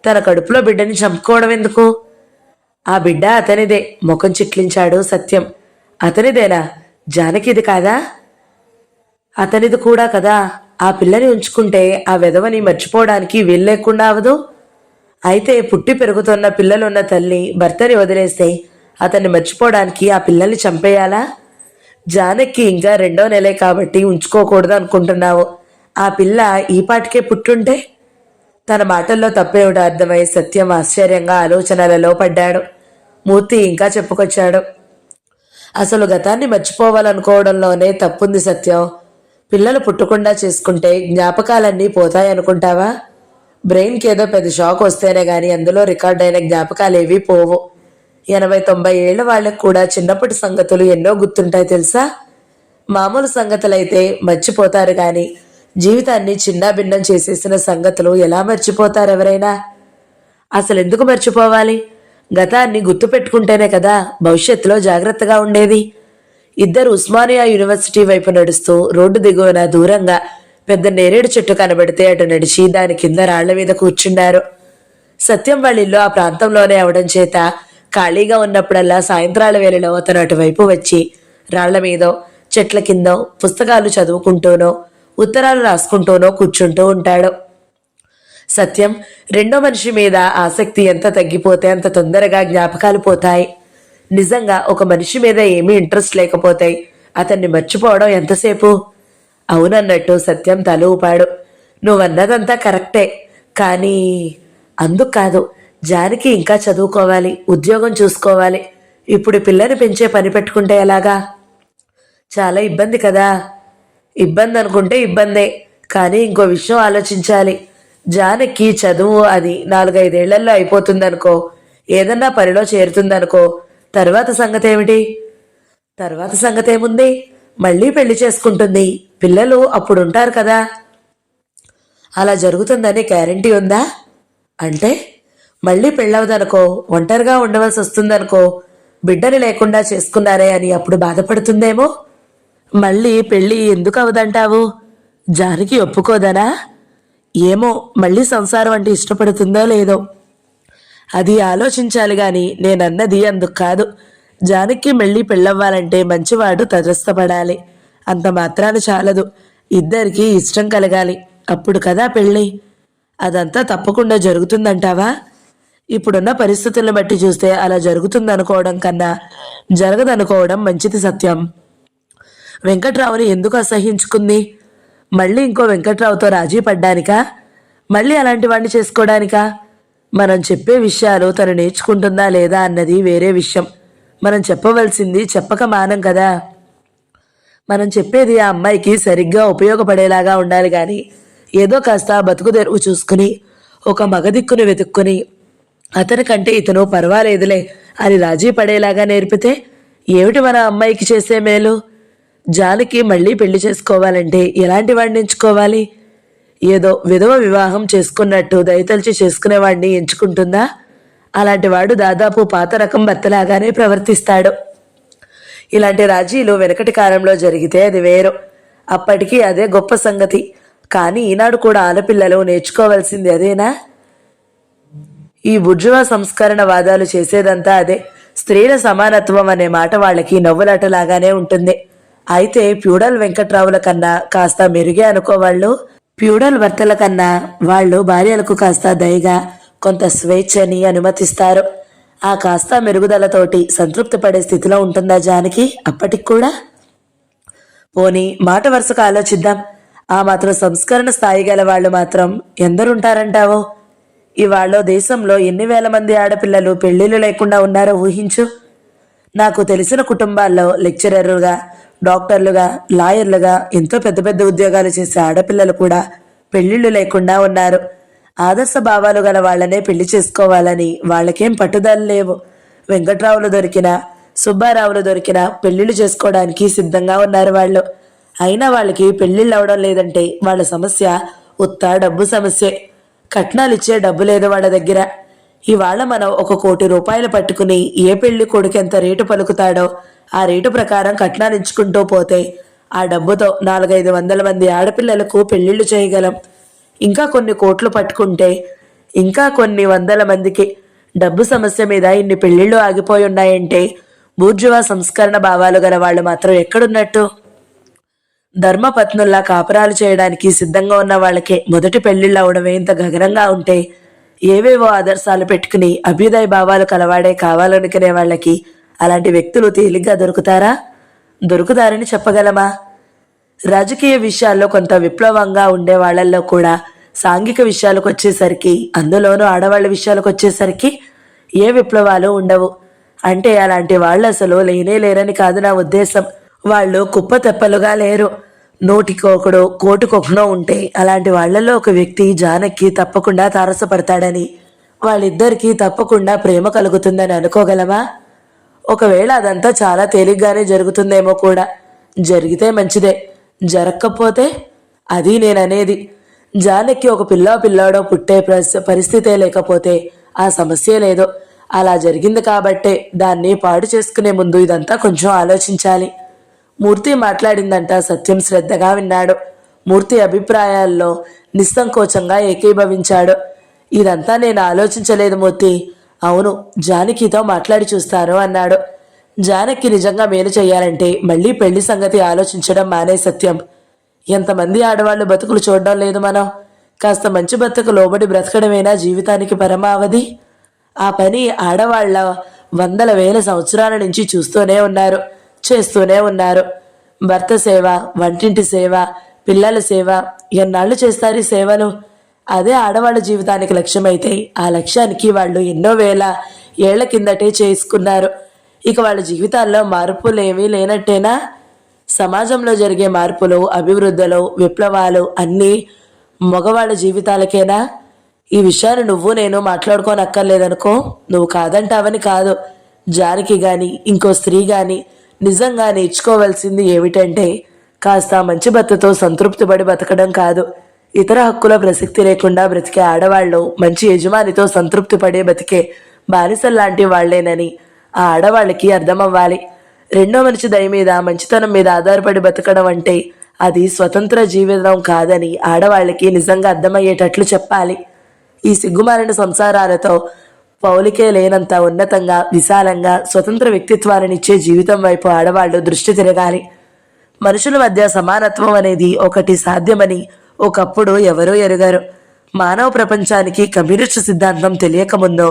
తన కడుపులో బిడ్డని చంపుకోవడం ఎందుకు? ఆ బిడ్డ అతనిదే. ముఖం చిట్లించాడు సత్యం. అతనిదేనా? జానకిది కాదా? అతనిది కూడా కదా. ఆ పిల్లని ఉంచుకుంటే ఆ వెధవని మర్చిపోవడానికి వీల్లేకుండా అవదు. అయితే పుట్టి పెరుగుతున్న పిల్లలున్న తల్లి భర్తని వదిలేస్తే అతన్ని మర్చిపోవడానికి ఆ పిల్లల్ని చంపేయాలా? జానకి ఇంకా 2వ నెలే కాబట్టి ఉంచుకోకూడదు అనుకుంటున్నావు. ఆ పిల్ల ఈ పాటికే పుట్టుంటే? తన మాటల్లో తప్పేమిటో అర్థమై సత్యం ఆశ్చర్యంగా ఆలోచనలలో పడ్డాడు. మూర్తి ఇంకా చెప్పుకొచ్చాడు. అసలు గతాన్ని మర్చిపోవాలనుకోవడంలోనే తప్పుంది సత్యం. పిల్లలు పుట్టకుండా చేసుకుంటే జ్ఞాపకాలన్నీ పోతాయనుకుంటావా? బ్రెయిన్కి ఏదో పెద్ద షాక్ వస్తేనే గాని అందులో రికార్డైన జ్ఞాపకాలేవీ పోవు. 80-90 ఏళ్ల వాళ్ళకు కూడా చిన్నప్పటి సంగతులు ఎన్నో గుర్తుంటాయి తెలుసా? మామూలు సంగతులైతే మర్చిపోతారు గాని జీవితాన్ని చిన్నాభిన్నం చేసేసిన సంగతులు ఎలా మర్చిపోతారు ఎవరైనా? అసలు ఎందుకు మర్చిపోవాలి? గతాన్ని గుర్తుపెట్టుకుంటేనే కదా భవిష్యత్తులో జాగ్రత్తగా ఉండేది. ఇద్దరు ఉస్మానియా యూనివర్సిటీ వైపు నడుస్తూ రోడ్డు దిగువన దూరంగా పెద్ద నేరేడు చెట్టు కనబడితే అటు నడిచి దాని కింద రాళ్ల మీద కూర్చున్నారు. సత్యం వాళ్ళ ఇల్లు ఆ ప్రాంతంలోనే అవడం చేత ఖాళీగా ఉన్నప్పుడల్లా సాయంత్రాల వేళలో అతను అటువైపు వచ్చి రాళ్ల మీదో చెట్ల కిందో పుస్తకాలు చదువుకుంటూనో ఉత్తరాలు రాసుకుంటూనో కూర్చుంటూ ఉంటాడు. సత్యం రెండో మనిషి మీద ఆసక్తి ఎంత తగ్గిపోతే అంత తొందరగా జ్ఞాపకాలు పోతాయి. నిజంగా ఒక మనిషి మీద ఏమీ ఇంట్రెస్ట్ లేకపోతే అతన్ని మర్చిపోవడం ఎంతసేపు? అవునన్నట్టు సత్యం తల ఊపాడు. నువ్వన్నదంతా కరెక్టే, కానీ అందుకు కాదు. జానకి ఇంకా చదువుకోవాలి, ఉద్యోగం చూసుకోవాలి. ఇప్పుడు పిల్లని పెంచే పని పెట్టుకుంటే ఎలాగా? చాలా ఇబ్బంది కదా. ఇబ్బంది అనుకుంటే ఇబ్బందే, కానీ ఇంకో విషయం ఆలోచించాలి. జానకి చదువు అది 4-5 ఏళ్లలో అయిపోతుందనుకో, ఏదన్నా పనిలో చేరుతుందనుకో, తర్వాత సంగతి ఏమిటి? తర్వాత సంగతి ఏముంది? మళ్ళీ పెళ్లి చేసుకుంటుంది. పిల్లలు అప్పుడుంటారు కదా. అలా జరుగుతుందని గ్యారంటీ ఉందా? అంటే మళ్ళీ పెళ్ళవదనుకో, ఒంటరిగా ఉండవలసి వస్తుందనుకో, బిడ్డని లేకుండా చేసుకున్నారే అని అప్పుడు బాధపడుతుందేమో. మళ్ళీ పెళ్ళి ఎందుకు అవదంటావు? జానకి ఒప్పుకోదనా? ఏమో, మళ్ళీ సంసారం అంటే ఇష్టపడుతుందో లేదో. అది ఆలోచించాలి గాని నేనన్నది అందుకు కాదు. జానకి మళ్ళీ పెళ్ళవ్వాలంటే మంచివాడు తటస్థపడాలి. అంత మాత్రాన చాలదు. ఇద్దరికీ ఇష్టం కలగాలి. అప్పుడు కదా పెళ్ళి. అదంతా తప్పకుండా జరుగుతుందంటావా? ఇప్పుడున్న పరిస్థితులను బట్టి చూస్తే అలా జరుగుతుందనుకోవడం కన్నా జరగదనుకోవడం మంచిది సత్యం. వెంకట్రావుని ఎందుకు అసహించుకుంది? మళ్ళీ ఇంకో వెంకట్రావుతో రాజీ పడ్డానికా? మళ్ళీ అలాంటి వాడిని చేసుకోవడానికా? మనం చెప్పే విషయాలు తను నేర్చుకుంటుందా లేదా అన్నది వేరే విషయం. మనం చెప్పవలసింది చెప్పక మానం కదా. మనం చెప్పేది ఆ అమ్మాయికి సరిగ్గా ఉపయోగపడేలాగా ఉండాలి గాని ఏదో కాస్త బతుకు తెరువు చూసుకుని ఒక మగదిక్కుని వెతుక్కుని అతనికంటే ఇతను పర్వాలేదులే అని రాజీ పడేలాగా నేర్పితే ఏమిటి మన అమ్మాయికి చేసే మేలు? జానకి మళ్ళీ పెళ్లి చేసుకోవాలంటే ఎలాంటి వాడిని ఎంచుకోవాలి? ఏదో విధవ వివాహం చేసుకున్నట్టు దయతలిచి చేసుకునేవాడిని ఎంచుకుంటుందా? అలాంటి వాడు దాదాపు పాత రకం భర్తలాగానే ప్రవర్తిస్తాడు. ఇలాంటి రాజీలు వెనకటి కాలంలో జరిగితే అది వేరు, అప్పటికీ అదే గొప్ప సంగతి. కానీ ఈనాడు కూడా ఆడపిల్లలు నేర్చుకోవాల్సింది అదేనా? ఈ బుర్జువా సంస్కరణ వాదాలు చేసేదంతా అదే. స్త్రీల సమానత్వం అనే మాట వాళ్ళకి నవ్వులాటలాగానే ఉంటుంది. అయితే ప్యూడల్ వెంకట్రావుల కన్నా కాస్త మెరుగే అనుకోవాళ్ళు. ప్యూడల్ భర్తల కన్నా వాళ్ళు భార్యలకు కాస్త దయగా కొంత స్వేచ్ఛని అనుమతిస్తారు. ఆ కాస్త మెరుగుదలతోటి సంతృప్తి పడే స్థితిలో ఉంటుందా జానకి అప్పటికి కూడా? పోనీ మాట వరుసకు ఆలోచిద్దాం. ఆ మాత్రం సంస్కరణ స్థాయి గల వాళ్ళు మాత్రం ఎందరుంటారంటావో? ఇవాళ దేశంలో ఎన్ని వేల మంది ఆడపిల్లలు పెళ్లిళ్ళు లేకుండా ఉన్నారో ఊహించు. నాకు తెలిసిన కుటుంబాల్లో లెక్చరర్లుగా, డాక్టర్లుగా, లాయర్లుగా ఎంతో పెద్ద పెద్ద ఉద్యోగాలు చేసే ఆడపిల్లలు కూడా పెళ్లిళ్ళు లేకుండా ఉన్నారు. ఆదర్శ భావాలు గల వాళ్లనే పెళ్లి చేసుకోవాలని వాళ్ళకేం పట్టుదల లేవు. వెంకట్రావులు దొరికినా, సుబ్బారావులు దొరికినా పెళ్లిళ్ళు చేసుకోవడానికి సిద్ధంగా ఉన్నారు వాళ్ళు. అయినా వాళ్ళకి పెళ్లిళ్ళు అవడం లేదంటే వాళ్ళ సమస్య ఉత్త డబ్బు సమస్యే. కట్నాలిచ్చే డబ్బు లేదు వాళ్ళ దగ్గర. ఇవాళ మనం 1,00,00,000 రూపాయలు పట్టుకుని ఏ పెళ్లి కొడుకు ఎంత రేటు పలుకుతాడో ఆ రేటు ప్రకారం కట్నాలించుకుంటూ పోతే ఆ డబ్బుతో 400-500 మంది ఆడపిల్లలకు పెళ్లిళ్లు చేయగలం. ఇంకా కొన్ని కోట్లు పట్టుకుంటే ఇంకా కొన్ని వందల మందికి. డబ్బు సమస్య మీద ఇన్ని పెళ్లిళ్లు ఆగిపోయి ఉన్నాయంటే బూర్జువా సంస్కరణ భావాలు గల వాళ్ళు మాత్రం ఎక్కడున్నట్టు? ధర్మపత్నుల్లా కాపురాలు చేయడానికి సిద్ధంగా ఉన్న వాళ్ళకే మొదటి పెళ్లిళ్ళు అవడమే ఇంత గగనంగా ఉంటే ఏవేవో ఆదర్శాలు పెట్టుకుని అభ్యుదయ భావాలు కలవాడే కావాలనుకునే వాళ్ళకి అలాంటి వ్యక్తులు తేలిగ్గా దొరుకుతారా? దొరుకుతారని చెప్పగలమా? రాజకీయ విషయాల్లో కొంత విప్లవంగా ఉండే వాళ్లల్లో కూడా సాంఘిక విషయాలకు వచ్చేసరికి, అందులోనూ ఆడవాళ్ల విషయాలకు వచ్చేసరికి ఏ విప్లవాలు ఉండవు. అంటే అలాంటి వాళ్ళు అసలు లేనే లేరని కాదు నా ఉద్దేశం. వాళ్ళు కుప్ప తెప్పలుగా లేరు. నూటికొకడు కోటికొకనో ఉంటే అలాంటి వాళ్లలో ఒక వ్యక్తి జానకి తప్పకుండా తారసపడతాడని, వాళ్ళిద్దరికీ తప్పకుండా ప్రేమ కలుగుతుందని అనుకోగలమా? ఒకవేళ అదంతా చాలా తేలిగ్గానే జరుగుతుందేమో కూడా. జరిగితే మంచిదే, జరగకపోతే అది నేననేది. జానకి ఒక పిల్లాడో పుట్టే పరిస్థితే లేకపోతే ఆ సమస్య లేదు. అలా జరిగింది కాబట్టే దాన్ని పాడు చేసుకునే ముందు ఇదంతా కొంచెం ఆలోచించాలి. మూర్తి మాట్లాడిందంట సత్యం శ్రద్ధగా విన్నాడు. మూర్తి అభిప్రాయాల్లో నిస్సంకోచంగా ఏకీభవించాడు. ఇదంతా నేను ఆలోచించలేదు మూర్తి. అవును, జానకితో మాట్లాడి చూస్తాను అన్నాడు. జానకి నిజంగా మేలు చేయాలంటే మళ్ళీ పెళ్లి సంగతి ఆలోచించడం మానే సత్యం. ఎంతమంది ఆడవాళ్లు బతుకులు చూడడం లేదు మనం. కాస్త మంచి బతుకు లోబడి బ్రతకడమేనా జీవితానికి పరమావధి? ఆ పని ఆడవాళ్ల 100,000 సంవత్సరాల నుంచి చూస్తూనే ఉన్నారు, చేస్తూనే ఉన్నారు. భర్త సేవ, వంటింటి సేవ, పిల్లల సేవ, ఎన్నాళ్ళు చేస్తారు ఈ సేవలు? అదే ఆడవాళ్ళ జీవితానికి లక్ష్యమైతే ఆ లక్ష్యానికి వాళ్ళు ఎన్నో వేల ఏళ్ల కిందటే చేసుకున్నారు. ఇక వాళ్ళ జీవితాల్లో మార్పులేమీ లేనట్టేనా? సమాజంలో జరిగే మార్పులు, అభివృద్ధులు, విప్లవాలు అన్నీ మగవాళ్ళ జీవితాలకేనా? ఈ విషయాన్ని నువ్వు నేను మాట్లాడుకోనక్కర్లేదనుకో. నువ్వు కాదంటావని కాదు. జానకి గాని ఇంకో స్త్రీ గాని నిజంగా నేర్చుకోవాల్సింది ఏమిటంటే కాస్త మంచి భర్తతో సంతృప్తి పడి బతకడం కాదు. ఇతర హక్కుల ప్రసక్తి లేకుండా బ్రతికే ఆడవాళ్ళు మంచి యజమానితో సంతృప్తి పడే బతికే బానిసల్లాంటి వాళ్లేనని ఆ ఆడవాళ్ళకి అర్థమవ్వాలి. రెండో మనిషి దయ మీద, మంచితనం మీద ఆధారపడి బతకడం అంటే అది స్వతంత్ర జీవితం కాదని ఆడవాళ్ళకి నిజంగా అర్థమయ్యేటట్లు చెప్పాలి. ఈ సిగ్గుమాలిన సంసారాలతో పౌలికే లేనంత ఉన్నతంగా, విశాలంగా, స్వతంత్ర వ్యక్తిత్వాలనిచ్చే జీవితం వైపు ఆడవాళ్లు దృష్టి తిరగాలి. మనుషుల మధ్య సమానత్వం అనేది ఒకటి సాధ్యమని ఒకప్పుడు ఎవరూ ఎరుగారు. మానవ ప్రపంచానికి కమ్యూనిస్టు సిద్ధాంతం తెలియకముందో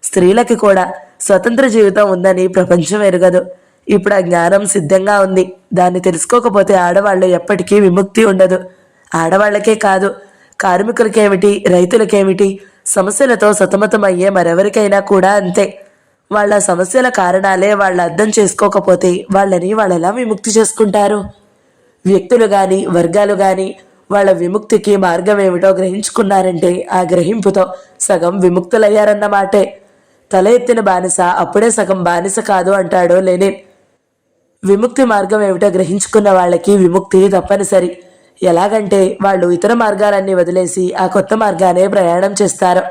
స్త్రీలకి కూడా స్వతంత్ర జీవితం ఉందని ప్రపంచం ఎరగదు. ఇప్పుడు ఆ జ్ఞానం సిద్ధంగా ఉంది. దాన్ని తెలుసుకోకపోతే ఆడవాళ్ళు ఎప్పటికీ విముక్తి ఉండదు. ఆడవాళ్లకే కాదు, కార్మికులకేమిటి, రైతులకేమిటి, సమస్యలతో సతమతమయ్యే మరెవరికైనా కూడా అంతే. వాళ్ళ సమస్యల కారణాలే వాళ్ళు అర్థం చేసుకోకపోతే వాళ్ళని వాళ్ళెలా విముక్తి చేసుకుంటారు? వ్యక్తులు గాని, వర్గాలు గాని వాళ్ళ విముక్తికి మార్గం ఏమిటో గ్రహించుకున్నారంటే ఆ గ్రహింపుతో సగం విముక్తులయ్యారన్నమాటే. తల ఎత్తిన బానిస అప్పుడే సగం బానిస కాదు అంటాడు లెనిన్. విముక్తి మార్గం ఏమిటో గ్రహించుకున్న వాళ్ళకి విముక్తి తప్పనిసరి. ఎలాగంటే వాళ్ళు ఇతర మార్గాలన్నీ వదిలేసి ఆ కొత్త మార్గానే ప్రయాణం చేస్తారు.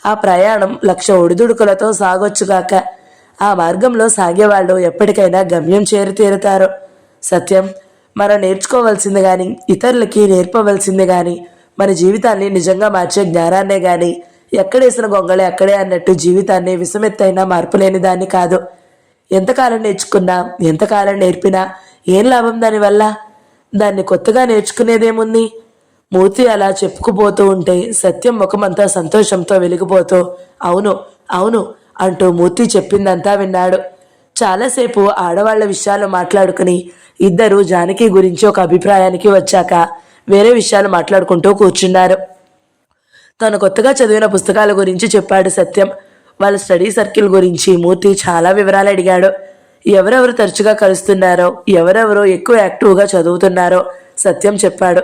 ఆ ప్రయాణం 1,00,000 ఒడిదుడుకులతో సాగొచ్చుగాక. ఆ మార్గంలో సాగేవాళ్ళు ఎప్పటికైనా గమ్యం చేరుతారు. సత్యం, మనం నేర్చుకోవాల్సింది కానీ ఇతరులకి నేర్పవలసింది కానీ మన జీవితాన్ని నిజంగా మార్చే జ్ఞానాన్నే కానీ ఎక్కడేసిన గొంగళి అక్కడే అన్నట్టు జీవితాన్ని విషమెత్తైనా మార్పులేని దాన్ని కాదు. ఎంతకాలం నేర్చుకున్నా ఎంతకాలం నేర్పినా ఏం లాభం దానివల్ల? దాన్ని కొత్తగా నేర్చుకునేదేముంది? మూర్తి అలా చెప్పుకుపోతూ ఉంటే సత్యం ముఖమంతా సంతోషంతో వెలిగిపోతూ అవును అవును అంటూ మూర్తి చెప్పిందంతా విన్నాడు. చాలాసేపు ఆడవాళ్ల విషయాలు మాట్లాడుకుని ఇద్దరు జానకి గురించి ఒక అభిప్రాయానికి వచ్చాక వేరే విషయాలు మాట్లాడుకుంటూ కూర్చున్నారు. తను కొత్తగా చదివిన పుస్తకాల గురించి చెప్పాడు సత్యం. వాళ్ళ స్టడీ సర్కిల్ గురించి మూర్తి చాలా వివరాలు అడిగాడు. ఎవరెవరు తరచుగా కలుస్తున్నారో, ఎవరెవరు ఎక్కువ యాక్టివ్గా చదువుతున్నారో సత్యం చెప్పాడు.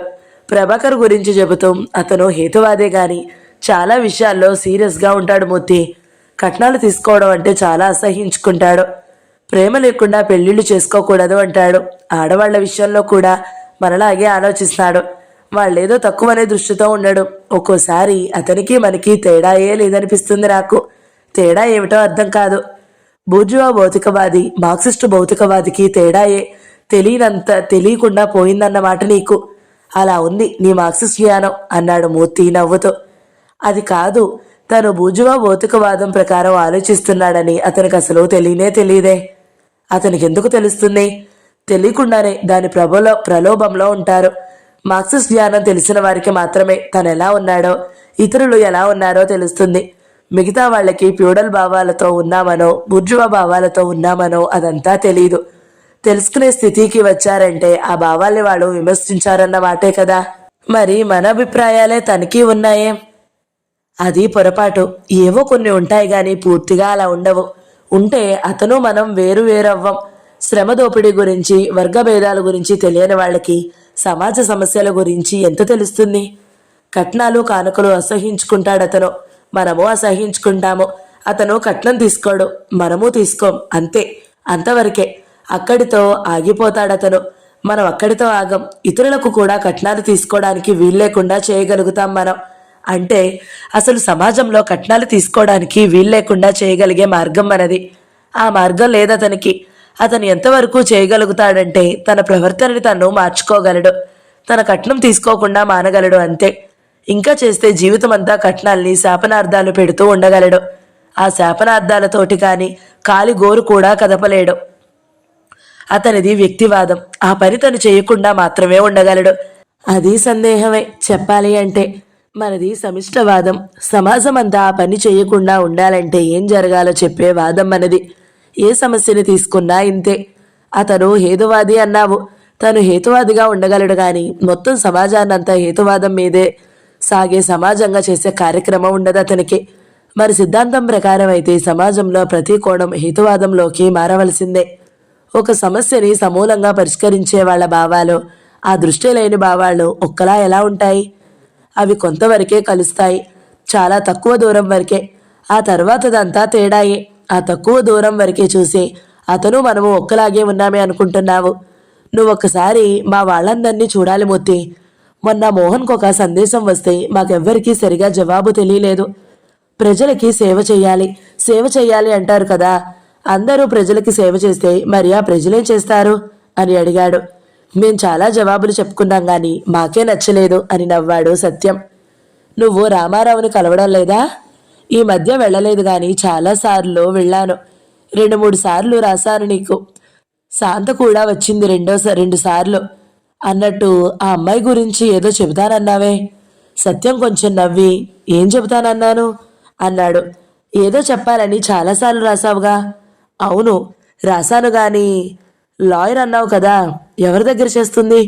ప్రభాకర్ గురించి చెబుతూ అతను హేతువాదే గాని చాలా విషయాల్లో సీరియస్గా ఉంటాడు మూర్తి. కట్నాలు తీసుకోవడం అంటే చాలా అసహించుకుంటాడు. ప్రేమ లేకుండా పెళ్లిళ్ళు చేసుకోకూడదు అంటాడు. ఆడవాళ్ల విషయంలో కూడా మనలాగే ఆలోచిస్తాడు. వాళ్ళేదో తక్కువనే దృష్టితో ఉండడు. ఒక్కోసారి అతనికి మనకి తేడాయే లేదనిపిస్తుంది నాకు. తేడా ఏమిటో అర్థం కాదు. బూర్జువా భౌతికవాది మార్క్సిస్టు భౌతికవాదికి తేడాయే తెలియకుండా పోయిందన్నమాట నీకు. అలా ఉంది నీ మార్క్సిస్ట్ జ్ఞానం అన్నాడు మూర్తి నవ్వుతూ. అది కాదు, తను బూర్జువా భౌతికవాదం ప్రకారం ఆలోచిస్తున్నాడని అతనికి అసలు తెలియదే. అతనికి ఎందుకు తెలుస్తుంది? తెలియకుండానే దాని ప్రలోభంలో ఉంటారు. మార్క్సిస్ట్ జ్ఞానం తెలిసిన వారికి మాత్రమే తను ఎలా ఉన్నాడో ఇతరులు ఎలా ఉన్నారో తెలుస్తుంది. మిగతా వాళ్ళకి ఫ్యూడల్ భావాలతో ఉన్నామనో బూర్జువా భావాలతో ఉన్నామనో అదంతా తెలీదు. తెలుసుకునే స్థితికి వచ్చారంటే ఆ భావాల్ని వాళ్ళు విమర్శించారన్న మాటే కదా. మరి మన అభిప్రాయాలే తనకి ఉన్నాయే? అది పొరపాటు. ఏవో కొన్ని ఉంటాయి గాని పూర్తిగా అలా ఉండవు. ఉంటే అతను మనం వేరవ్వం. శ్రమ దోపిడీ గురించి వర్గభేదాల గురించి తెలియని వాళ్ళకి సమాజ సమస్యల గురించి ఎంత తెలుస్తుంది? కట్నాలు కానుకలు అసహించుకుంటాడతను, మనము అసహించుకుంటాము. అతను కట్నం తీసుకోడు, మనము తీసుకోం, అంతే, అంతవరకే. అక్కడితో ఆగిపోతాడతను, మనం అక్కడితో ఆగం. ఇతరులకు కూడా కట్నాలు తీసుకోవడానికి వీల్లేకుండా చేయగలుగుతాం మనం. అంటే అసలు సమాజంలో కట్నాలు తీసుకోవడానికి వీల్లేకుండా చేయగలిగే మార్గం మనది. ఆ మార్గం లేదతనికి. అతను ఎంతవరకు చేయగలుగుతాడంటే తన ప్రవర్తనని తను మార్చుకోగలడు, తన కట్నం తీసుకోకుండా మానగలడు, అంతే. ఇంకా చేస్తే జీవితం అంతా కట్నాల్ని శాపనార్థాలు పెడుతూ ఉండగలడు. ఆ శాపనార్థాలతోటి కాని కాలి గోరు కూడా కదపలేడు. అతనిది వ్యక్తివాదం. ఆ పని తను చేయకుండా మాత్రమే ఉండగలడు. అది సందేహమే చెప్పాలి అంటే. మనది సమిష్టవాదం. సమాజం అంతా ఆ పని చేయకుండా ఉండాలంటే ఏం జరగాలో చెప్పే వాదం మనది. ఏ సమస్యని తీసుకున్నా ఇంతే. అతను హేతువాది అన్నావు. తను హేతువాదిగా ఉండగలడు గాని మొత్తం సమాజాన్నంతా హేతువాదం మీదే సాగే సమాజంగా చేసే కార్యక్రమం ఉండదు అతనికి. మరి సిద్ధాంతం ప్రకారం అయితే సమాజంలో ప్రతి కోణం హేతువాదంలోకి మారవలసిందే. ఒక సమస్యని సమూలంగా పరిష్కరించే వాళ్ళ భావాలు, ఆ దృష్టి లేని భావాలు ఒక్కలా ఎలా ఉంటాయి? అవి కొంతవరకే కలుస్తాయి, చాలా తక్కువ దూరం వరకే. ఆ తర్వాతదంతా తేడాయే. ఆ తక్కువ దూరం వరకే చూసి అతను మనము ఒక్కలాగే ఉన్నామే అనుకుంటున్నావు. నువ్వొక్కసారి మా వాళ్ళందరినీ చూడాలి మూర్తి. మొన్న మోహన్కు ఒక సందేశం వస్తే మాకెవ్వరికీ సరిగా జవాబు తెలియలేదు. ప్రజలకి సేవ చేయాలి అంటారు కదా. అందరూ ప్రజలకి సేవ చేస్తే మరి ఆ ప్రజలేం చేస్తారు అని అడిగాడు. మేం చాలా జవాబులు చెప్పుకున్నాం గాని మాకే నచ్చలేదు అని నవ్వాడు సత్యం. నువ్వు రామారావుని కలవడం లేదా? ఈ మధ్య వెళ్ళలేదు గాని చాలాసార్లు వెళ్ళాను. 2-3 సార్లు రాశాను నీకు. శాంత కూడా వచ్చింది 2 సార్లు. అన్నట్టు ఆ అమ్మాయి గురించి ఏదో చెబుతానన్నావే? సత్యం కొంచెం నవ్వి ఏం చెబుతానన్నాను అన్నాడు. ఏదో చెప్పాలని చాలాసార్లు రాసావుగా. అవును రాశాను గాని లాయర్ అన్నావు కదా, ఎవరి దగ్గర చేస్తుంది?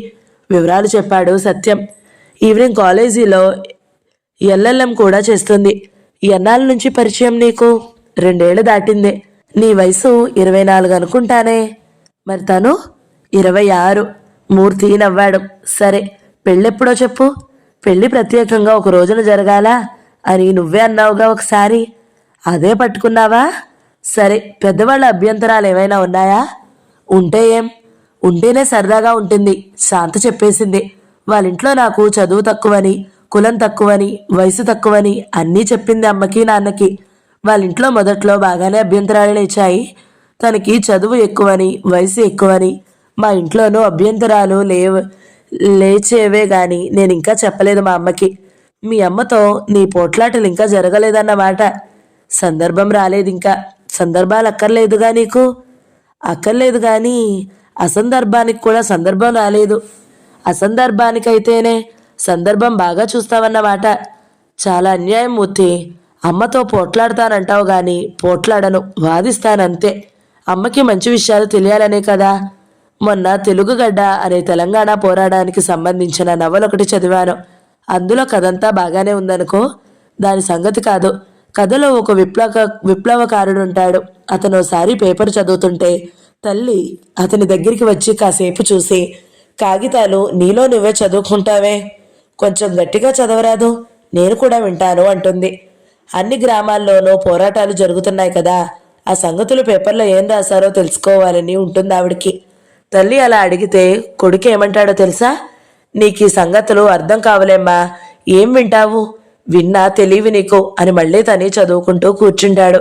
వివరాలు చెప్పాడు సత్యం. ఈవినింగ్ కాలేజీలో ఎల్ఎల్ఎం కూడా చేస్తుంది. ఎన్నాళ్ళ నుంచి పరిచయం నీకు? 2 ఏళ్ళు దాటిందే. నీ వయసు 24 అనుకుంటానే. మరి తను 26. మూర్తి నవ్వాడు. సరే పెళ్ళెప్పుడో చెప్పు. పెళ్ళి ప్రత్యేకంగా ఒక రోజున జరగాలా అని నువ్వే అన్నావుగా ఒకసారి. అదే పట్టుకున్నావా? సరే, పెద్దవాళ్ళ అభ్యంతరాలు ఏమైనా ఉన్నాయా? ఉంటే ఏం? ఉంటేనే సరదాగా ఉంటుంది. శాంత చెప్పేసింది. వాళ్ళ ఇంట్లో నాకు చదువు తక్కువని, కులం తక్కువని, వయసు తక్కువని అన్నీ చెప్పింది అమ్మకి నాన్నకి. వాళ్ళ ఇంట్లో మొదట్లో బాగానే అభ్యంతరాలు లేచాయి. తనకి చదువు ఎక్కువని, వయసు ఎక్కువని. మా ఇంట్లోనూ అభ్యంతరాలు లేచేవే గాని నేను ఇంకా చెప్పలేదు మా అమ్మకి. మీ అమ్మతో నీ పోట్లాటలు ఇంకా జరగలేదన్నమాట. సందర్భం రాలేదింకా. సందర్భాలు అక్కర్లేదుగా నీకు? అక్కర్లేదు కానీ అసందర్భానికి కూడా సందర్భం రాలేదు. అసందర్భానికైతేనే సందర్భం బాగా చూస్తావన్నమాట. చాలా అన్యాయం మూర్తి. అమ్మతో పోట్లాడతానంటావు గాని పోట్లాడను, వాదిస్తానంతే. అమ్మకి మంచి విషయాలు తెలియాలనే కదా. మొన్న తెలుగుగడ్డ అనే తెలంగాణ పోరాటానికి సంబంధించిన నవలొకటి చదివాను. అందులో కథంతా బాగానే ఉందనుకో. దాని సంగతి కాదు. కథలో ఒక విప్లవకారుడు ఉంటాడు. అతను ఒకసారి పేపర్ చదువుతుంటే తల్లి అతని దగ్గరికి వచ్చి కాసేపు చూసి, కాగితాలు నీలో నువ్వే చదువుకుంటావే, కొంచెం గట్టిగా చదవరాదు, నేను కూడా వింటాను అంటుంది. అన్ని గ్రామాల్లోనూ పోరాటాలు జరుగుతున్నాయి కదా, ఆ సంగతులు పేపర్లో ఏం రాశారో తెలుసుకోవాలని ఉంటుంది ఆవిడికి. తల్లి అలా అడిగితే కొడుకు ఏమంటాడో తెలుసా? నీకు ఈ సంగతులు అర్థం కావలేమ్మా, ఏం వింటావు, విన్నా తెలివి నీకు అని మళ్ళీ తని చదువుకుంటూ కూర్చుంటాడు.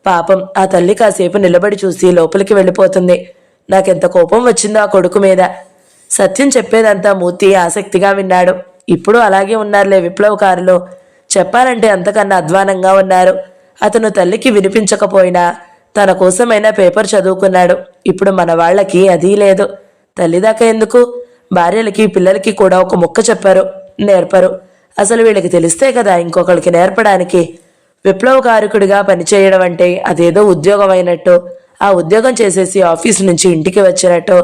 పాపం ఆ తల్లి కాసేపు నిలబడి చూసి లోపలికి వెళ్ళిపోతుంది. నాకెంత కోపం వచ్చిందో ఆ కొడుకు మీద. సత్యం చెప్పేదంతా మూర్తి ఆసక్తిగా విన్నాడు. ఇప్పుడు అలాగే ఉన్నారులే విప్లవకారులు. చెప్పాలంటే అంతకన్నా అధ్వానంగా ఉన్నారు. అతను తల్లికి వినిపించకపోయినా తన కోసమైనా పేపర్ చదువుకున్నాడు. ఇప్పుడు మన వాళ్ళకి అదీ లేదు. తల్లిదాకా ఎందుకు, భార్యలకి పిల్లలకి కూడా ఒక ముక్క చెప్పారు, నేర్పరు. అసలు వీళ్ళకి తెలిస్తే కదా ఇంకొకరికి నేర్పడానికి. విప్లవకారకుడిగా పనిచేయడం అంటే అదేదో ఉద్యోగం అయినట్టు, ఆ ఉద్యోగం చేసేసి ఆఫీసు నుంచి ఇంటికి వచ్చినట్టు,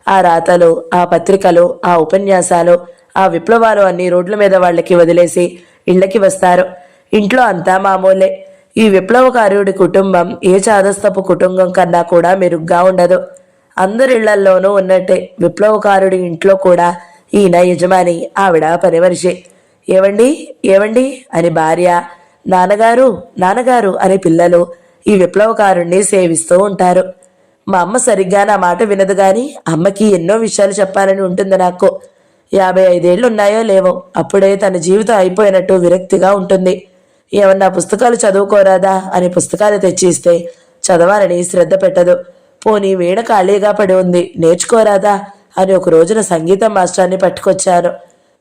ఆ రాతలు, ఆ పత్రికలు, ఆ ఉపన్యాసాలు, ఆ విప్లవాలు అన్ని రోడ్ల మీద వాళ్ళకి వదిలేసి ఇళ్ళకి వస్తారు. ఇంట్లో అంతా మామూలే. ఈ విప్లవకారుడి కుటుంబం ఏ చాదస్తపు కుటుంబం కన్నా కూడా మెరుగ్గా ఉండదు. అందరిళ్లల్లోనూ ఉన్నట్టే విప్లవకారుడి ఇంట్లో కూడా ఈయన యజమాని, ఆవిడ పని మనిషి. ఏవండి ఏవండి అని భార్య, నాన్నగారు నాన్నగారు అని పిల్లలు ఈ విప్లవకారుణ్ణి సేవిస్తూ ఉంటారు. మా అమ్మ సరిగ్గా నా మాట వినదు గాని అమ్మకి ఎన్నో విషయాలు చెప్పాలని ఉంటుంది నాకు. 55 ఏళ్ళు ఉన్నాయో లేవో, అప్పుడే తన జీవితం అయిపోయినట్టు విరక్తిగా ఉంటుంది. ఏమన్నా పుస్తకాలు చదువుకోరాదా అని పుస్తకాలు తెచ్చి ఇస్తే చదవాలని శ్రద్ధ పెట్టదు. పోనీ వీణ ఖాళీగా పడి ఉంది, నేర్చుకోరాదా అని ఒక రోజున సంగీతం మాస్టర్ని పట్టుకొచ్చాను.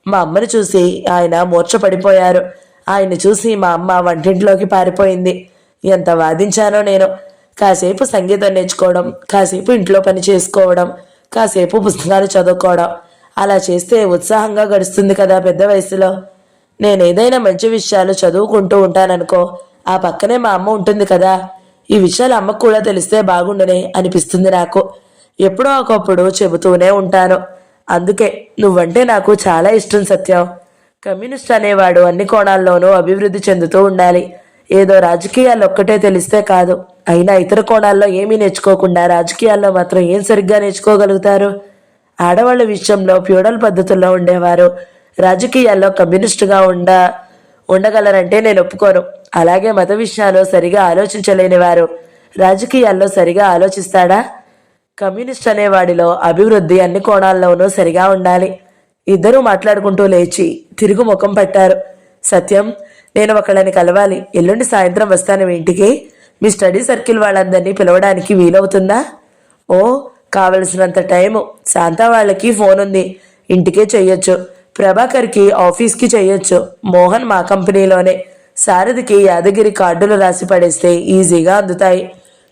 మా అమ్మని చూసి ఆయన మూర్ఛపడిపోయారు. ఆయన్ని చూసి మా అమ్మ వంటింట్లోకి పారిపోయింది. ఎంత వాదించానో నేను. కాసేపు సంగీతం నేర్చుకోవడం, కాసేపు ఇంట్లో పని చేసుకోవడం, కాసేపు పుస్తకాలు చదువుకోవడం, అలా చేస్తే ఉత్సాహంగా గడుస్తుంది కదా పెద్ద వయసులో. నేనేదైనా మంచి విషయాలు చదువుకుంటూ ఉంటాననుకో, ఆ పక్కనే మా అమ్మ ఉంటుంది కదా. ఈ విషయాలు అమ్మకు కూడా తెలిస్తే బాగుండనే అనిపిస్తుంది నాకు. ఎప్పుడో ఒకప్పుడు చెబుతూనే ఉంటాను. అందుకే నువ్వంటే నాకు చాలా ఇష్టం సత్యం. కమ్యూనిస్ట్ అనేవాడు అన్ని కోణాల్లోనూ అభివృద్ధి చెందుతూ ఉండాలి. ఏదో రాజకీయాలు ఒక్కటే తెలిస్తే కాదు. అయినా ఇతర కోణాల్లో ఏమీ నేర్చుకోకుండా రాజకీయాల్లో మాత్రం ఏం సరిగ్గా నేర్చుకోగలుగుతారు? ఆడవాళ్ళ విషయంలో ఫ్యూడల్ పద్ధతుల్లో ఉండేవారు రాజకీయాల్లో కమ్యూనిస్టుగా ఉండగలరంటే నేను ఒప్పుకోను. అలాగే మత విషయాల్లో సరిగా ఆలోచించలేని వారు రాజకీయాల్లో సరిగా ఆలోచిస్తాడా? కమ్యూనిస్ట్ అనేవాడిలో అభివృద్ధి అన్ని కోణాల్లోనూ సరిగా ఉండాలి. ఇద్దరూ మాట్లాడుకుంటూ లేచి తిరుగు ముఖం పట్టారు. సత్యం, నేను ఒకళ్ళని కలవాలి. ఎల్లుండి సాయంత్రం వస్తాను మీ ఇంటికి. మీ స్టడీ సర్కిల్ వాళ్ళందరినీ పిలవడానికి వీలవుతుందా? ఓ, కావలసినంత టైము. శాంత వాళ్ళకి ఫోన్ ఉంది, ఇంటికే చెయ్యొచ్చు. ప్రభాకర్కి ఆఫీస్కి చెయ్యొచ్చు. మోహన్ మా కంపెనీలోనే. సారథికి యాదగిరి కార్డులు రాసి పడేస్తే ఈజీగా అందుతాయి.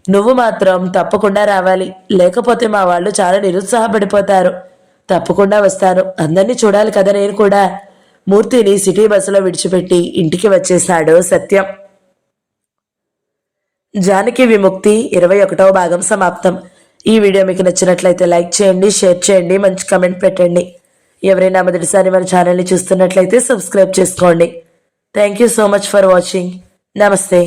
నువ్వు మాత్రం తప్పకుండా రావాలి, లేకపోతే మా వాళ్ళు చాలా నిరుత్సాహపడిపోతారు. తప్పకుండా వస్తాను. అందరినీ చూడాలి కదా నేను కూడా. మూర్తిని సిటీ బస్సులో విడిచిపెట్టి ఇంటికి వచ్చేశాడు సత్యం. జానకి విముక్తి 21వ భాగం సమాప్తం. ఈ వీడియో మీకు నచ్చినట్లయితే లైక్ చేయండి, షేర్ చేయండి, మంచి కమెంట్ పెట్టండి. ఎవరైనా మొదటిసారి మన ఛానల్ని చూస్తున్నట్లయితే సబ్స్క్రైబ్ చేసుకోండి. Thank you so much for watching. నమస్తే.